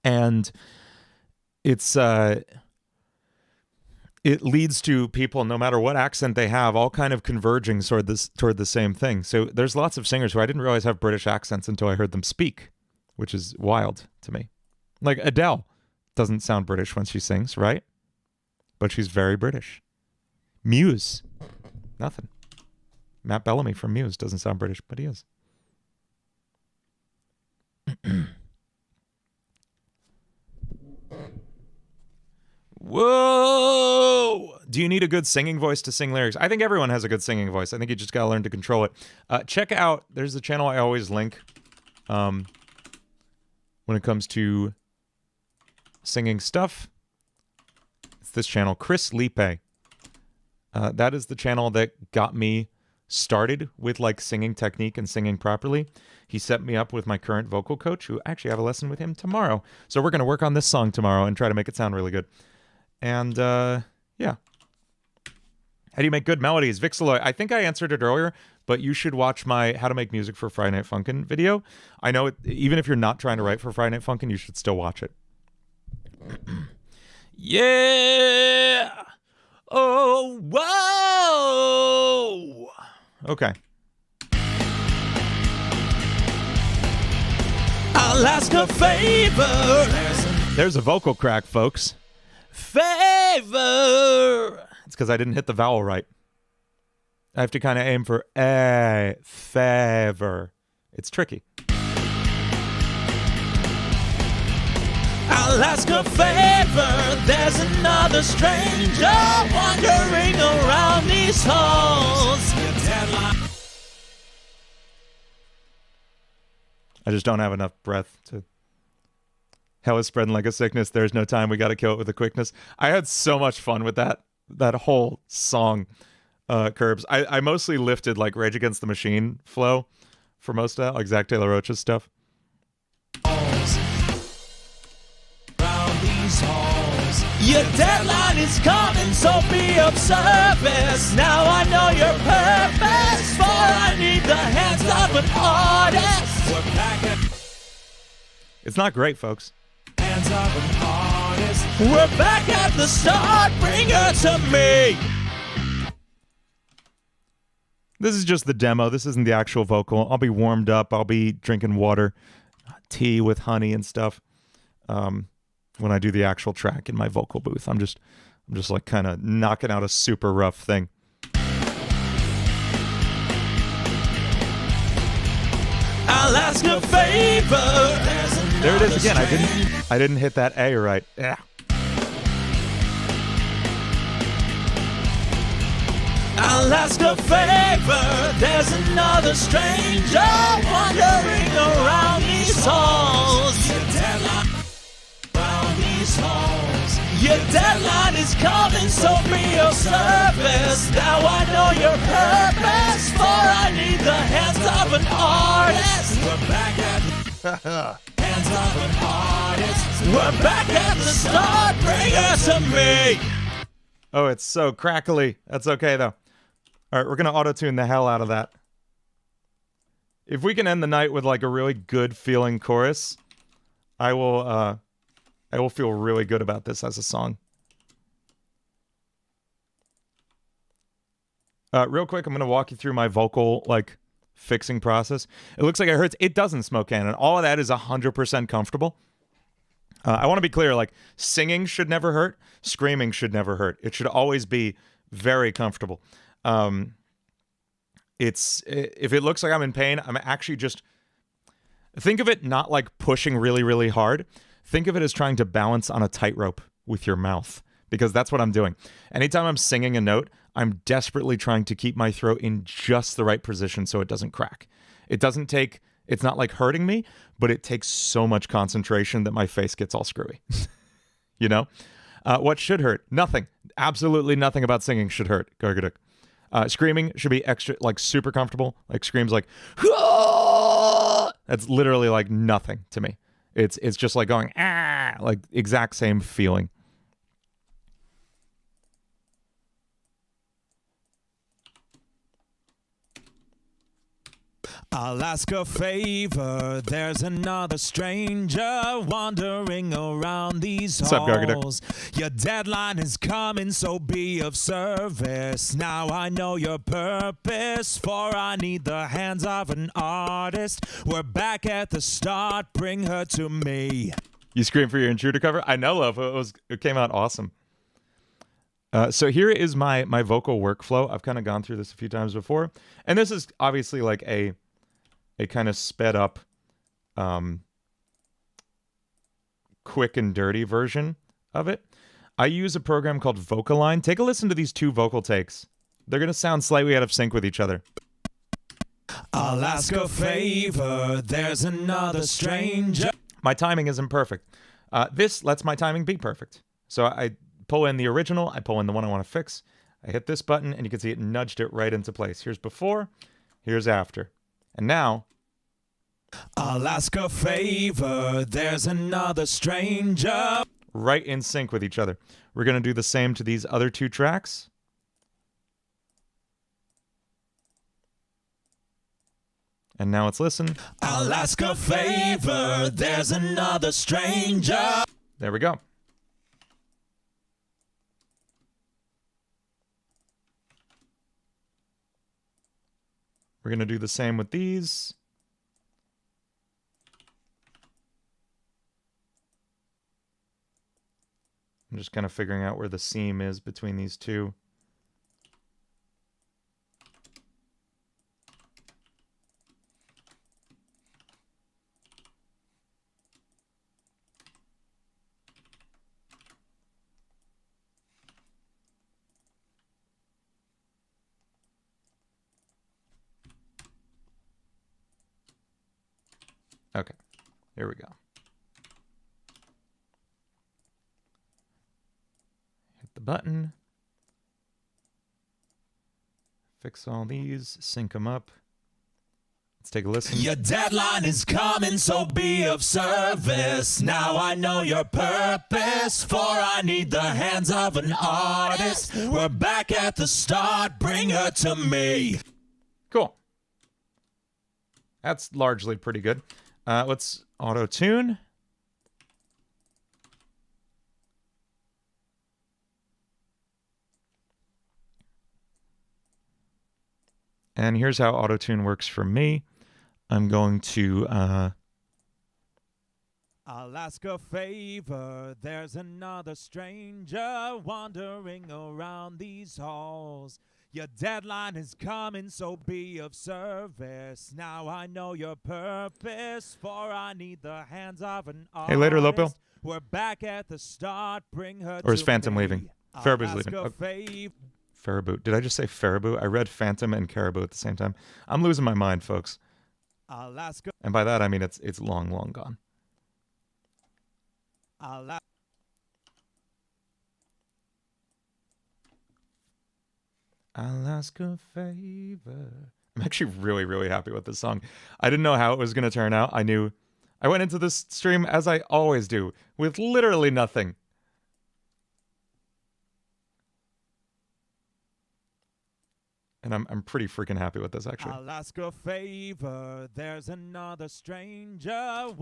Speaker 1: and it's it leads to people, no matter what accent they have, all kind of converging toward the same thing. So there's lots of singers who I didn't realize have British accents until I heard them speak, which is wild to me. Like Adele doesn't sound British when she sings, right? But she's very British. Muse, nothing. Matt Bellamy from Muse doesn't sound British, but he is. Whoa! Do you need a good singing voice to sing lyrics? I think everyone has a good singing voice. I think you just gotta learn to control it. Check out, there's a channel I always link when it comes to singing stuff. It's this channel, Chris Lipe. That is the channel that got me started with like singing technique and singing properly. He set me up with my current vocal coach, who actually have a lesson with him tomorrow. So we're gonna work on this song tomorrow and try to make it sound really good. And, yeah. How do you make good melodies? Vixeloid, I think I answered it earlier, but you should watch my How to Make Music for Friday Night Funkin' video. I know, even if you're not trying to write for Friday Night Funkin', you should still watch it. Yeah! Oh, whoa! Okay. I'll ask a favor. There's a vocal crack, folks. Favor. It's because I didn't hit the vowel right. I have to kind of aim for a favor. It's tricky. I'll ask a favor. There's another stranger wandering around these halls. I just don't have enough breath to... Hell is spreading like a sickness. There's no time. We got to kill it with a quickness. I had so much fun with that whole song, Curbs. I mostly lifted like Rage Against the Machine flow for most of that, like Zach Taylor Roach's stuff. Your deadline is coming, so be of service. Now I know your purpose, for I need the hands of an artist. We're back at... It's not great, folks. Hands of an artist. We're back at the start, bring her to me. This is just the demo. This isn't the actual vocal. I'll be warmed up. I'll be drinking water, tea with honey and stuff. When I do the actual track in my vocal booth, I'm just like kind of knocking out a super rough thing. I'll ask a favor. There it is again. I didn't hit that A right. Yeah. I'll ask a favor. There's another stranger wandering around these halls. Your deadline is coming, so be of service. Now I know your purpose, for I need the hands of an artist. We're back at hands of an artist. We're back at the start, bring her to me. Oh, it's so crackly. That's okay though. All right, we're gonna auto-tune the hell out of that. If we can end the night with like a really good feeling chorus, I will feel really good about this as a song. Real quick, I'm going to walk you through my vocal, like, fixing process. It looks like it hurts. It doesn't, Smoke Cannon. All of that is 100% comfortable. I want to be clear, like, singing should never hurt. Screaming should never hurt. It should always be very comfortable. If it looks like I'm in pain, I'm actually just... Think of it not like pushing really, really hard. Think of it as trying to balance on a tightrope with your mouth, because that's what I'm doing. Anytime I'm singing a note, I'm desperately trying to keep my throat in just the right position so it doesn't crack. It's not like hurting me, but it takes so much concentration that my face gets all screwy. You know? What should hurt? Nothing. Absolutely nothing about singing should hurt. Gargaduk. Screaming should be extra, like super comfortable. Like screams like, "Hua!" That's literally like nothing to me. It's just like going, ah, like exact same feeling.
Speaker 5: I'll ask a favor. There's another stranger wandering around these
Speaker 1: What's up, Gargaduk?
Speaker 5: halls. Your deadline is coming, so be of service. Now I know your purpose, for I need the hands of an artist. We're back at the start. Bring her to me.
Speaker 1: You scream for your intruder cover? I know, love. It came out awesome. So here is my vocal workflow. I've kind of gone through this a few times before, and this is obviously like a kind of sped up, quick and dirty version of it. I use a program called Vocaline. Take a listen to these two vocal takes. They're going to sound slightly out of sync with each other.
Speaker 5: I'll ask a favor. There's another stranger.
Speaker 1: My timing isn't perfect. This lets my timing be perfect. So I pull in the original. I pull in the one I want to fix. I hit this button, and you can see it nudged it right into place. Here's before. Here's after. And now,
Speaker 5: I'll ask a favor. There's another stranger.
Speaker 1: right in sync with each other. We're going to do the same to these other two tracks. And now let's listen.
Speaker 5: I'll ask a favor. There's another stranger.
Speaker 1: There we go. We're going to do the same with these. I'm just kind of figuring out where the seam is between these two. Okay, here we go. Hit the button. Fix all these, sync them up. Let's take a listen.
Speaker 5: Your deadline is coming, so be of service. Now I know your purpose, for I need the hands of an artist. We're back at the start, bring her to me.
Speaker 1: Cool. That's largely pretty good. Let's auto-tune. And here's how auto-tune works for me. I'm going to...
Speaker 5: I'll ask a favor. There's another stranger wandering around these halls. Your deadline is coming, so be of service. Now I know your purpose, for I need the hands of an artist.
Speaker 1: Hey, later, Lopo.
Speaker 5: We're back at the start. Bring her
Speaker 1: Or is
Speaker 5: to
Speaker 1: Phantom
Speaker 5: me.
Speaker 1: leaving?
Speaker 5: I'll
Speaker 1: Faribault's
Speaker 5: ask
Speaker 1: leaving.
Speaker 5: a
Speaker 1: Okay.
Speaker 5: favor.
Speaker 1: Faribault. Did I just say Faribault? I read Phantom and Caribou at the same time. I'm losing my mind, folks.
Speaker 5: I'll ask a
Speaker 1: And by that, I mean it's long, long gone.
Speaker 5: I'll ask
Speaker 1: I'll ask a favor. I'm actually really, really happy with this song. I didn't know how it was going to turn out. I went into this stream, as I always do, with literally nothing. And I'm pretty freaking happy with this, actually.
Speaker 5: I'll ask a favor. There's another stranger.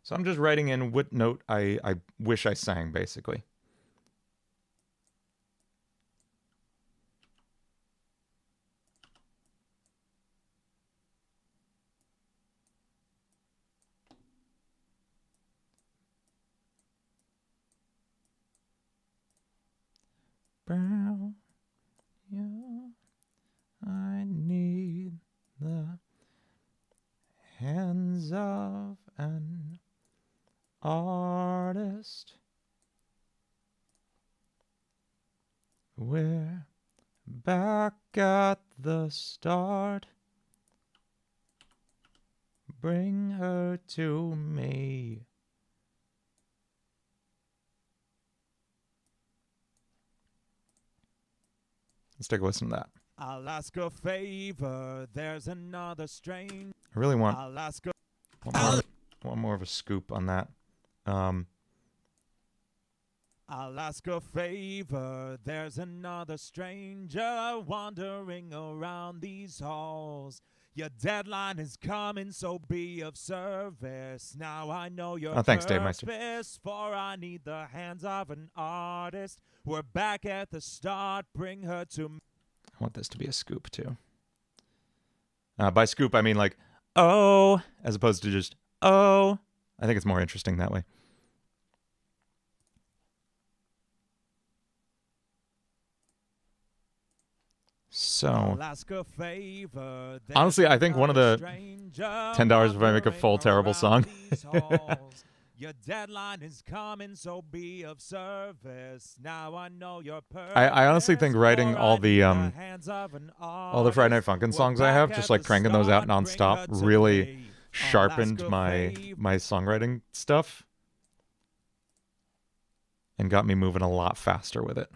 Speaker 1: So I'm just writing in what note I wish I sang, basically. brown. Yeah, I need the hands of an artist. We're back at the start. Bring her to me. Let's take a listen to that.
Speaker 5: I'll ask a favor. There's another strange.
Speaker 1: I really want
Speaker 5: I'll ask a.
Speaker 1: one more of a scoop on that.
Speaker 5: I'll ask a favor. There's another stranger wandering around these halls. Your deadline is coming, so be of service. Now I know your
Speaker 1: thanks, Dave Meister.
Speaker 5: purpose, for I need the hands of an artist. We're back at the start. Bring her to me.
Speaker 1: I want this to be a scoop too. By scoop, I mean like, oh, as opposed to just, oh. I think it's more interesting that way. So,
Speaker 5: I'll ask a favor.
Speaker 1: honestly, I think one of the $10 if I make a full terrible song.
Speaker 5: Your deadline is coming, so be of service. Now I know your purpose.
Speaker 1: I honestly think writing all the Friday Night Funkin' songs I have, just like cranking those out nonstop, really sharpened my songwriting stuff and got me moving a lot faster with it.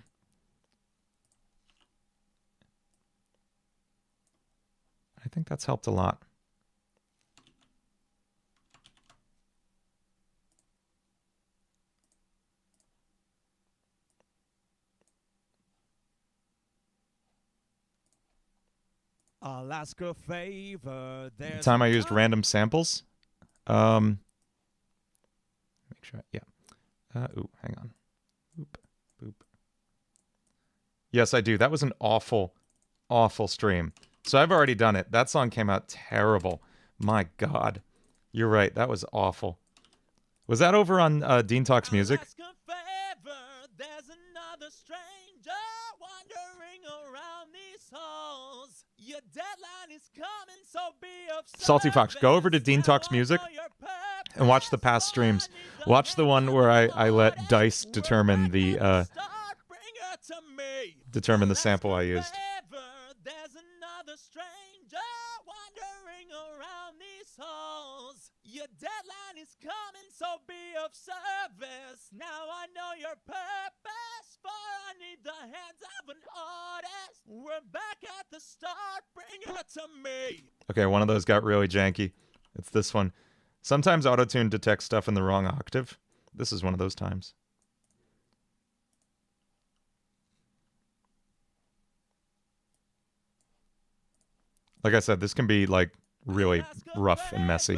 Speaker 1: I think that's helped a lot.
Speaker 5: I'll ask a favor.
Speaker 1: The time I used random samples. Make sure. Yeah. Ooh, hang on. Boop, boop. Yes, I do. That was an awful, awful stream. So I've already done it. That song came out terrible. My God. You're right. That was awful. Was that over on Dean Talks Music?
Speaker 5: I'll ask a favor. There's another stranger wandering around these halls. Your deadline is coming, so be of
Speaker 1: Salty Fox, go over to Dean Talks Music and watch the past streams. Watch the one where I let Dice determine the sample I used.
Speaker 5: There's another stranger wandering around these halls. Your deadline is coming, so be of service. Now I know your purpose, for I need the hands of an artist. We're back at the start, bring her to me.
Speaker 1: Okay, one of those got really janky. It's this one. Sometimes autotune detects stuff in the wrong octave. This is one of those times. Like I said, this can be like really rough and messy.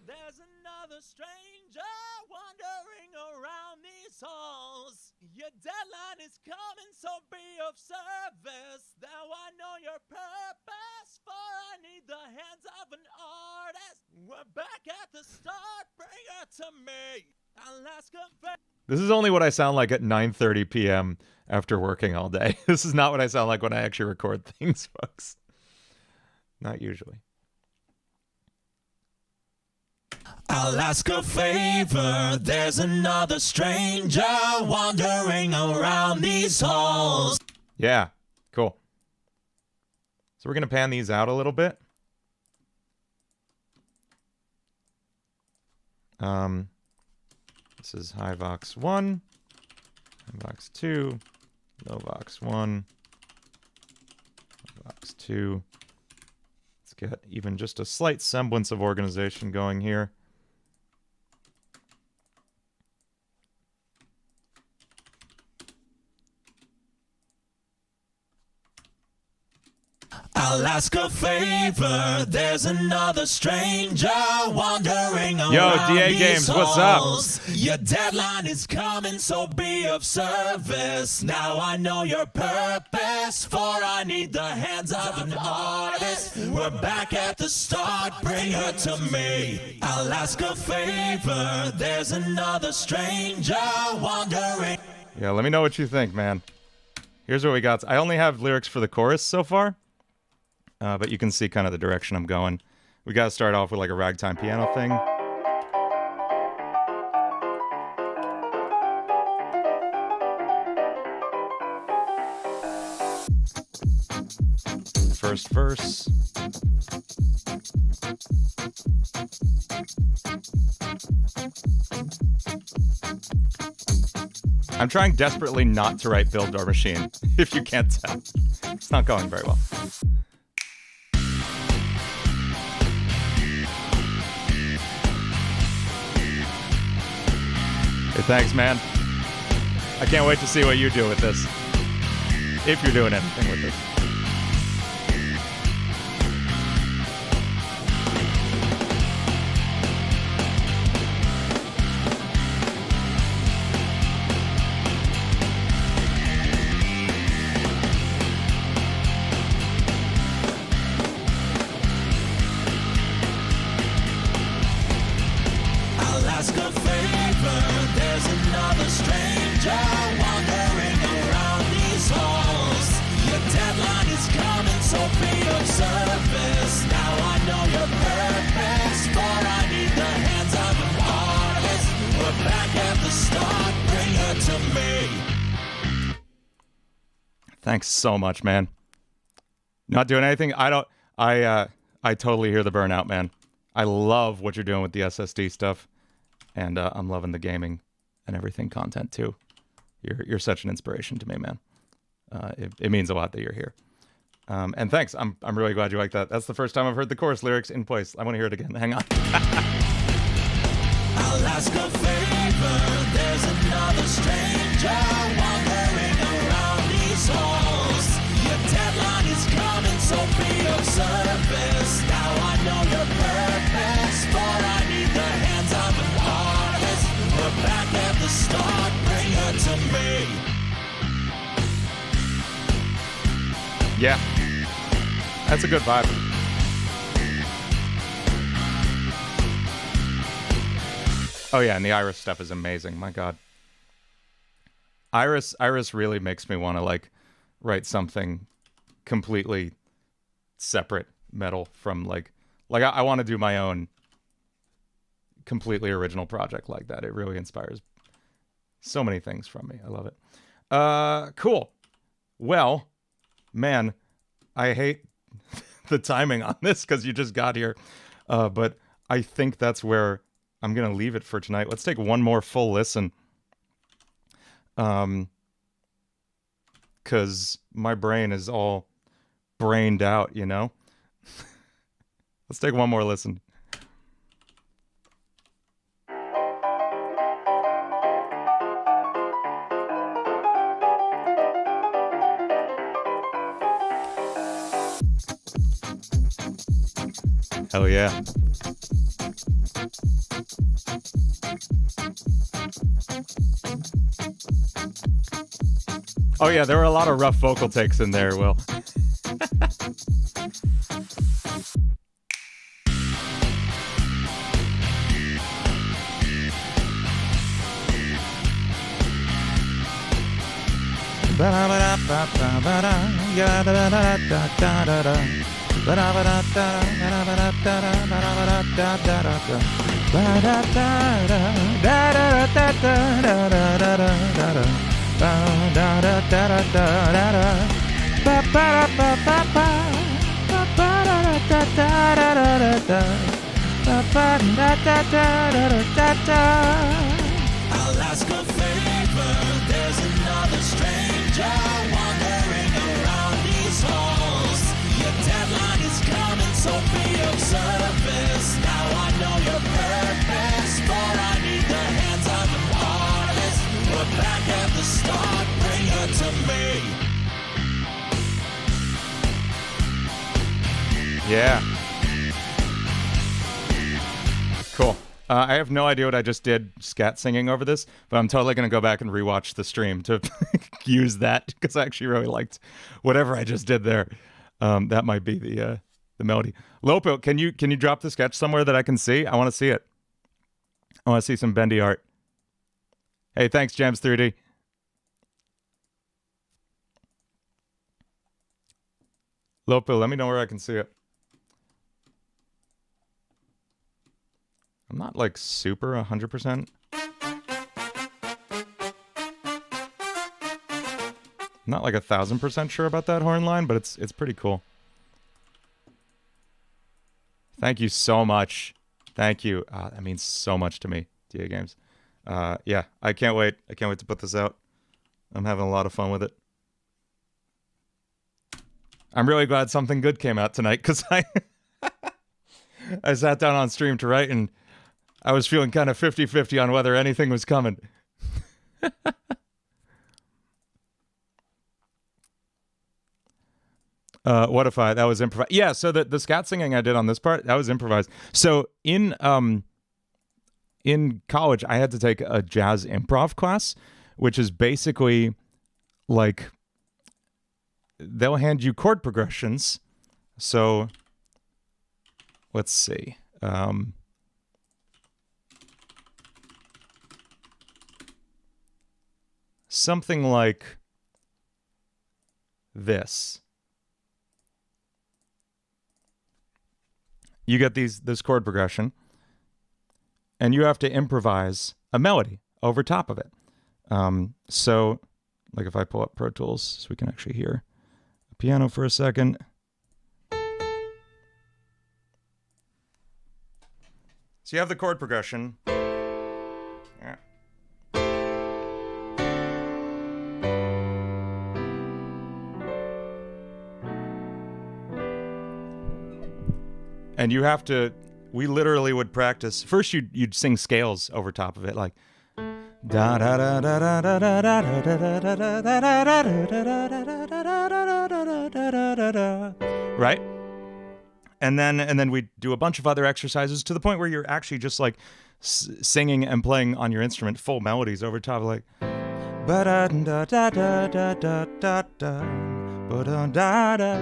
Speaker 5: There's another stranger wandering around these halls. Your deadline is coming, so be of service. Now I know your purpose, for I need the hands of an artist. We're back at the start, bring her to me. I'll ask a favor.
Speaker 1: This is only what I sound like at 9:30 p.m. after working all day. This is not what I sound like when I actually record things, folks. Not usually.
Speaker 5: I'll ask a favor. There's another stranger wandering around these halls.
Speaker 1: Yeah, cool. So we're going to pan these out a little bit. This is high Vox 1, high Vox 2, low Vox 1, Vox 2. Let's get even just a slight semblance of organization going here.
Speaker 5: I'll ask a favor. There's another stranger wandering around.
Speaker 1: Yo, DA
Speaker 5: these
Speaker 1: Games, what's up?
Speaker 5: halls. Your deadline is coming, so be of service. Now I know your purpose, for I need the hands of an artist. We're back at the start, bring her to me. I'll ask a favor. There's another stranger wandering.
Speaker 1: Yeah, let me know what you think, man. Here's what we got. I only have lyrics for the chorus so far, but you can see kind of the direction I'm going. We got to start off with like a ragtime piano thing. First verse. I'm trying desperately not to write Build Our Machine, if you can't tell. It's not going very well. Hey, thanks, man. I can't wait to see what you do with this. If you're doing anything with this. Thanks so much, man. Not doing anything. I totally hear the burnout, man. I love what you're doing with the SSD stuff, and I'm loving the gaming and everything content too. You're such an inspiration to me, man. It means a lot that you're here. And thanks. I'm really glad you like that. That's the first time I've heard the chorus lyrics in place. I want to hear it again. Hang on.
Speaker 5: I'll ask a favor. There's another stranger wandering around these halls. Your deadline is coming, so be of service. Now I know your purpose, for I need the hands of an artist. We're back at the start, bring her to me.
Speaker 1: Yeah. That's a good vibe. Oh yeah, and the Iris stuff is amazing. My God. Iris really makes me want to like write something completely separate metal from like I want to do my own completely original project like that. It really inspires so many things from me. I love it. Cool. Well, man, I hate the timing on this because you just got here. But I think that's where I'm going to leave it for tonight. Let's take one more full listen. Because my brain is all brained out, you know? Let's take one more listen. Hell yeah. Oh yeah, there were a lot of rough vocal takes in there, Will.
Speaker 5: I'll ask a favor. There's another stranger wandering around these halls. Your deadline is coming, so be of service. Now I know your purpose, for I need the hands of an artist. We're back at the start, bring her to me.
Speaker 1: Yeah. Cool. I have no idea what I just did scat singing over this, but I'm totally going to go back and rewatch the stream to use that because I actually really liked whatever I just did there. That might be the melody. Lopo, can you drop the sketch somewhere that I can see? I want to see it. I want to see some bendy art. Hey, thanks, Jams3D. Lopo, let me know where I can see it. I'm not like super 100%. I'm not like 1,000% sure about that horn line, but it's pretty cool. Thank you so much. Thank you. That means so much to me, DA Games. Yeah, I can't wait. I can't wait to put this out. I'm having a lot of fun with it. I'm really glad something good came out tonight because I sat down on stream to write and I was feeling kind of 50-50 on whether anything was coming. What if that was improvised? Yeah, so the scat singing I did on this part, that was improvised. So in college, I had to take a jazz improv class, which is basically like they'll hand you chord progressions. So let's see. Something like this. You get this chord progression, and you have to improvise a melody over top of it. So, like if I pull up Pro Tools so we can actually hear a piano for a second. So you have the chord progression. Yeah. And you have to, we literally would practice. First, you'd sing scales over top of it, like da da da da da da da da da da da, right? And then we'd do a bunch of other exercises to the point where you're actually just like singing and playing on your instrument full melodies over top, like ba da da da da da da da da ba da da da.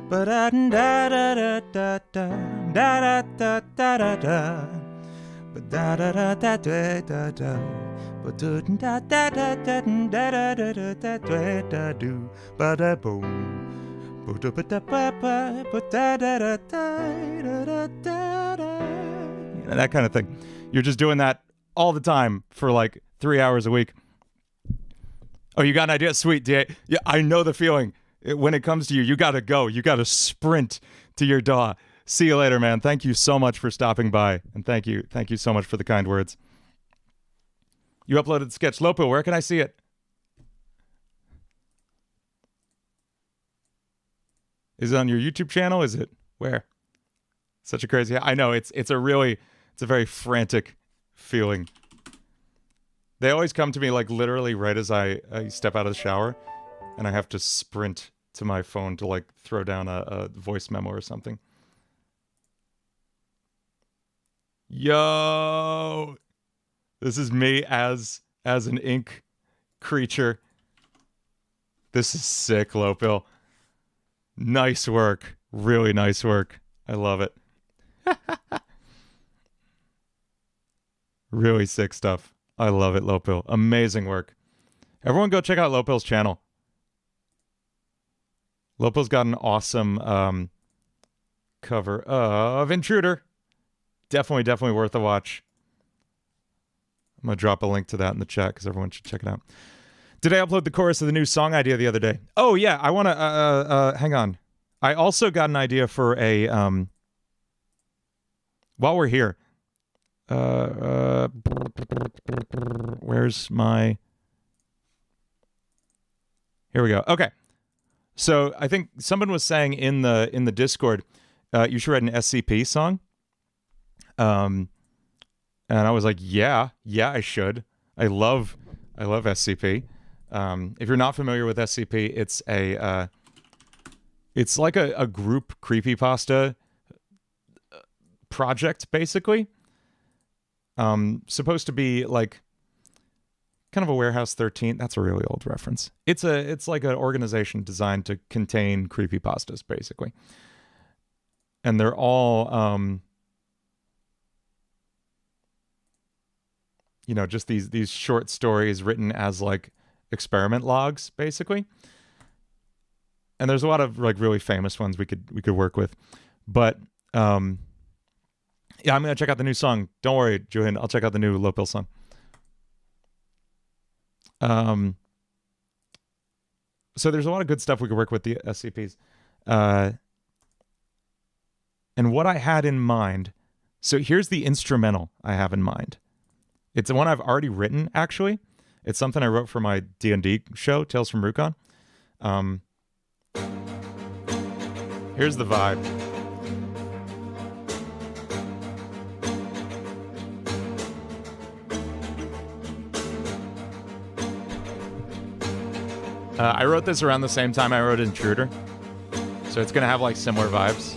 Speaker 1: Ba da da da da da da da da da da da ba da da da da da da ba da da da da da da da da da do ba da boom ba da ba da ba ba da da da da da da, that kind of thing. You're just doing that all the time for like 3 hours a week. Oh, you got an idea? Sweet, DA. Yeah, I know the feeling. When it comes to you, you got to go. You got to sprint to your DAW. See you later, man. Thank you so much for stopping by. And thank you so much for the kind words. You uploaded the sketch. Lopo, where can I see it? Is it on your YouTube channel? Is it where? Such a crazy... I know, it's a very frantic feeling. They always come to me like literally right as I step out of the shower and I have to sprint to my phone to like throw down a voice memo or something. Yo, this is me as an ink creature. This is sick, Lopill. Nice work. Really nice work. I love it. Really sick stuff. I love it, Lopill. Amazing work. Everyone go check out Lopill's channel. Lopill's got an awesome cover of Intruder. Definitely worth a watch. I'm going to drop a link to that in the chat because everyone should check it out. Did I upload the chorus of the new song idea the other day? Oh, yeah. I want to... hang on. I also got an idea for a... while we're here. Where's my... Here we go. Okay. So I think someone was saying in the Discord, you should write an SCP song. And I was like, yeah, I should. I love SCP. If you're not familiar with SCP, it's like a group creepypasta project, basically. Supposed to be like kind of a Warehouse 13. That's a really old reference. It's like an organization designed to contain creepypastas, basically. And they're all just these short stories written as like experiment logs, basically. and there's a lot of like really famous ones we could work with, but yeah, I'm gonna check out the new song. Don't worry, Julian, I'll check out the new Low Pill song. So there's a lot of good stuff we could work with the SCPs. And what I had in mind, so here's the instrumental I have in mind. It's the one I've already written, actually. It's something I wrote for my D&D show, Tales from Rukon. Here's the vibe. I wrote this around the same time I wrote Intruder. So it's going to have like similar vibes.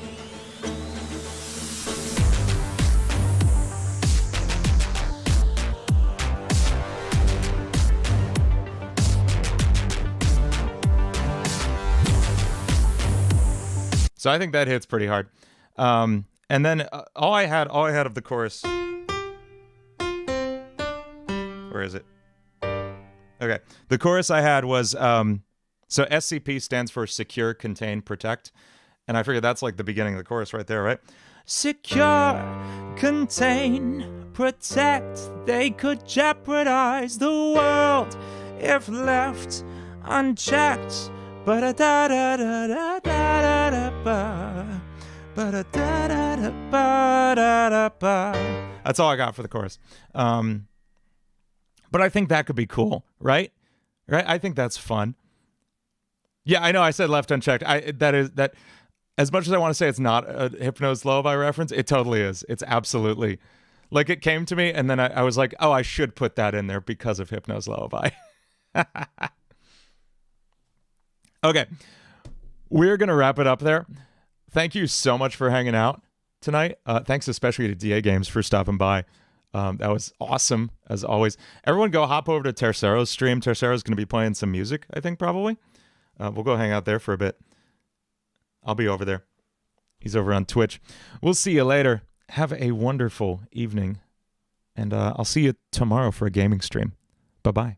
Speaker 1: So I think that hits pretty hard. And then all I had of the chorus. Where is it? Okay. The chorus I had was, so SCP stands for Secure, Contain, Protect. And I figured that's like the beginning of the chorus right there, right? Secure, contain, protect. They could jeopardize the world if left unchecked. That's all I got for the chorus. But I think that could be cool, right? Right? I think that's fun. Yeah, I know I said left unchecked. That as much as I want to say it's not a Hypno's Lullaby reference, it totally is. It's absolutely. Like, it came to me and then I was like, oh, I should put that in there because of Hypno's Lullaby. Okay, we're going to wrap it up there. Thank you so much for hanging out tonight. Thanks especially to DA Games for stopping by. That was awesome, as always. Everyone go hop over to Tercero's stream. Tercero's going to be playing some music, I think, probably. We'll go hang out there for a bit. I'll be over there. He's over on Twitch. We'll see you later. Have a wonderful evening. And I'll see you tomorrow for a gaming stream. Bye-bye.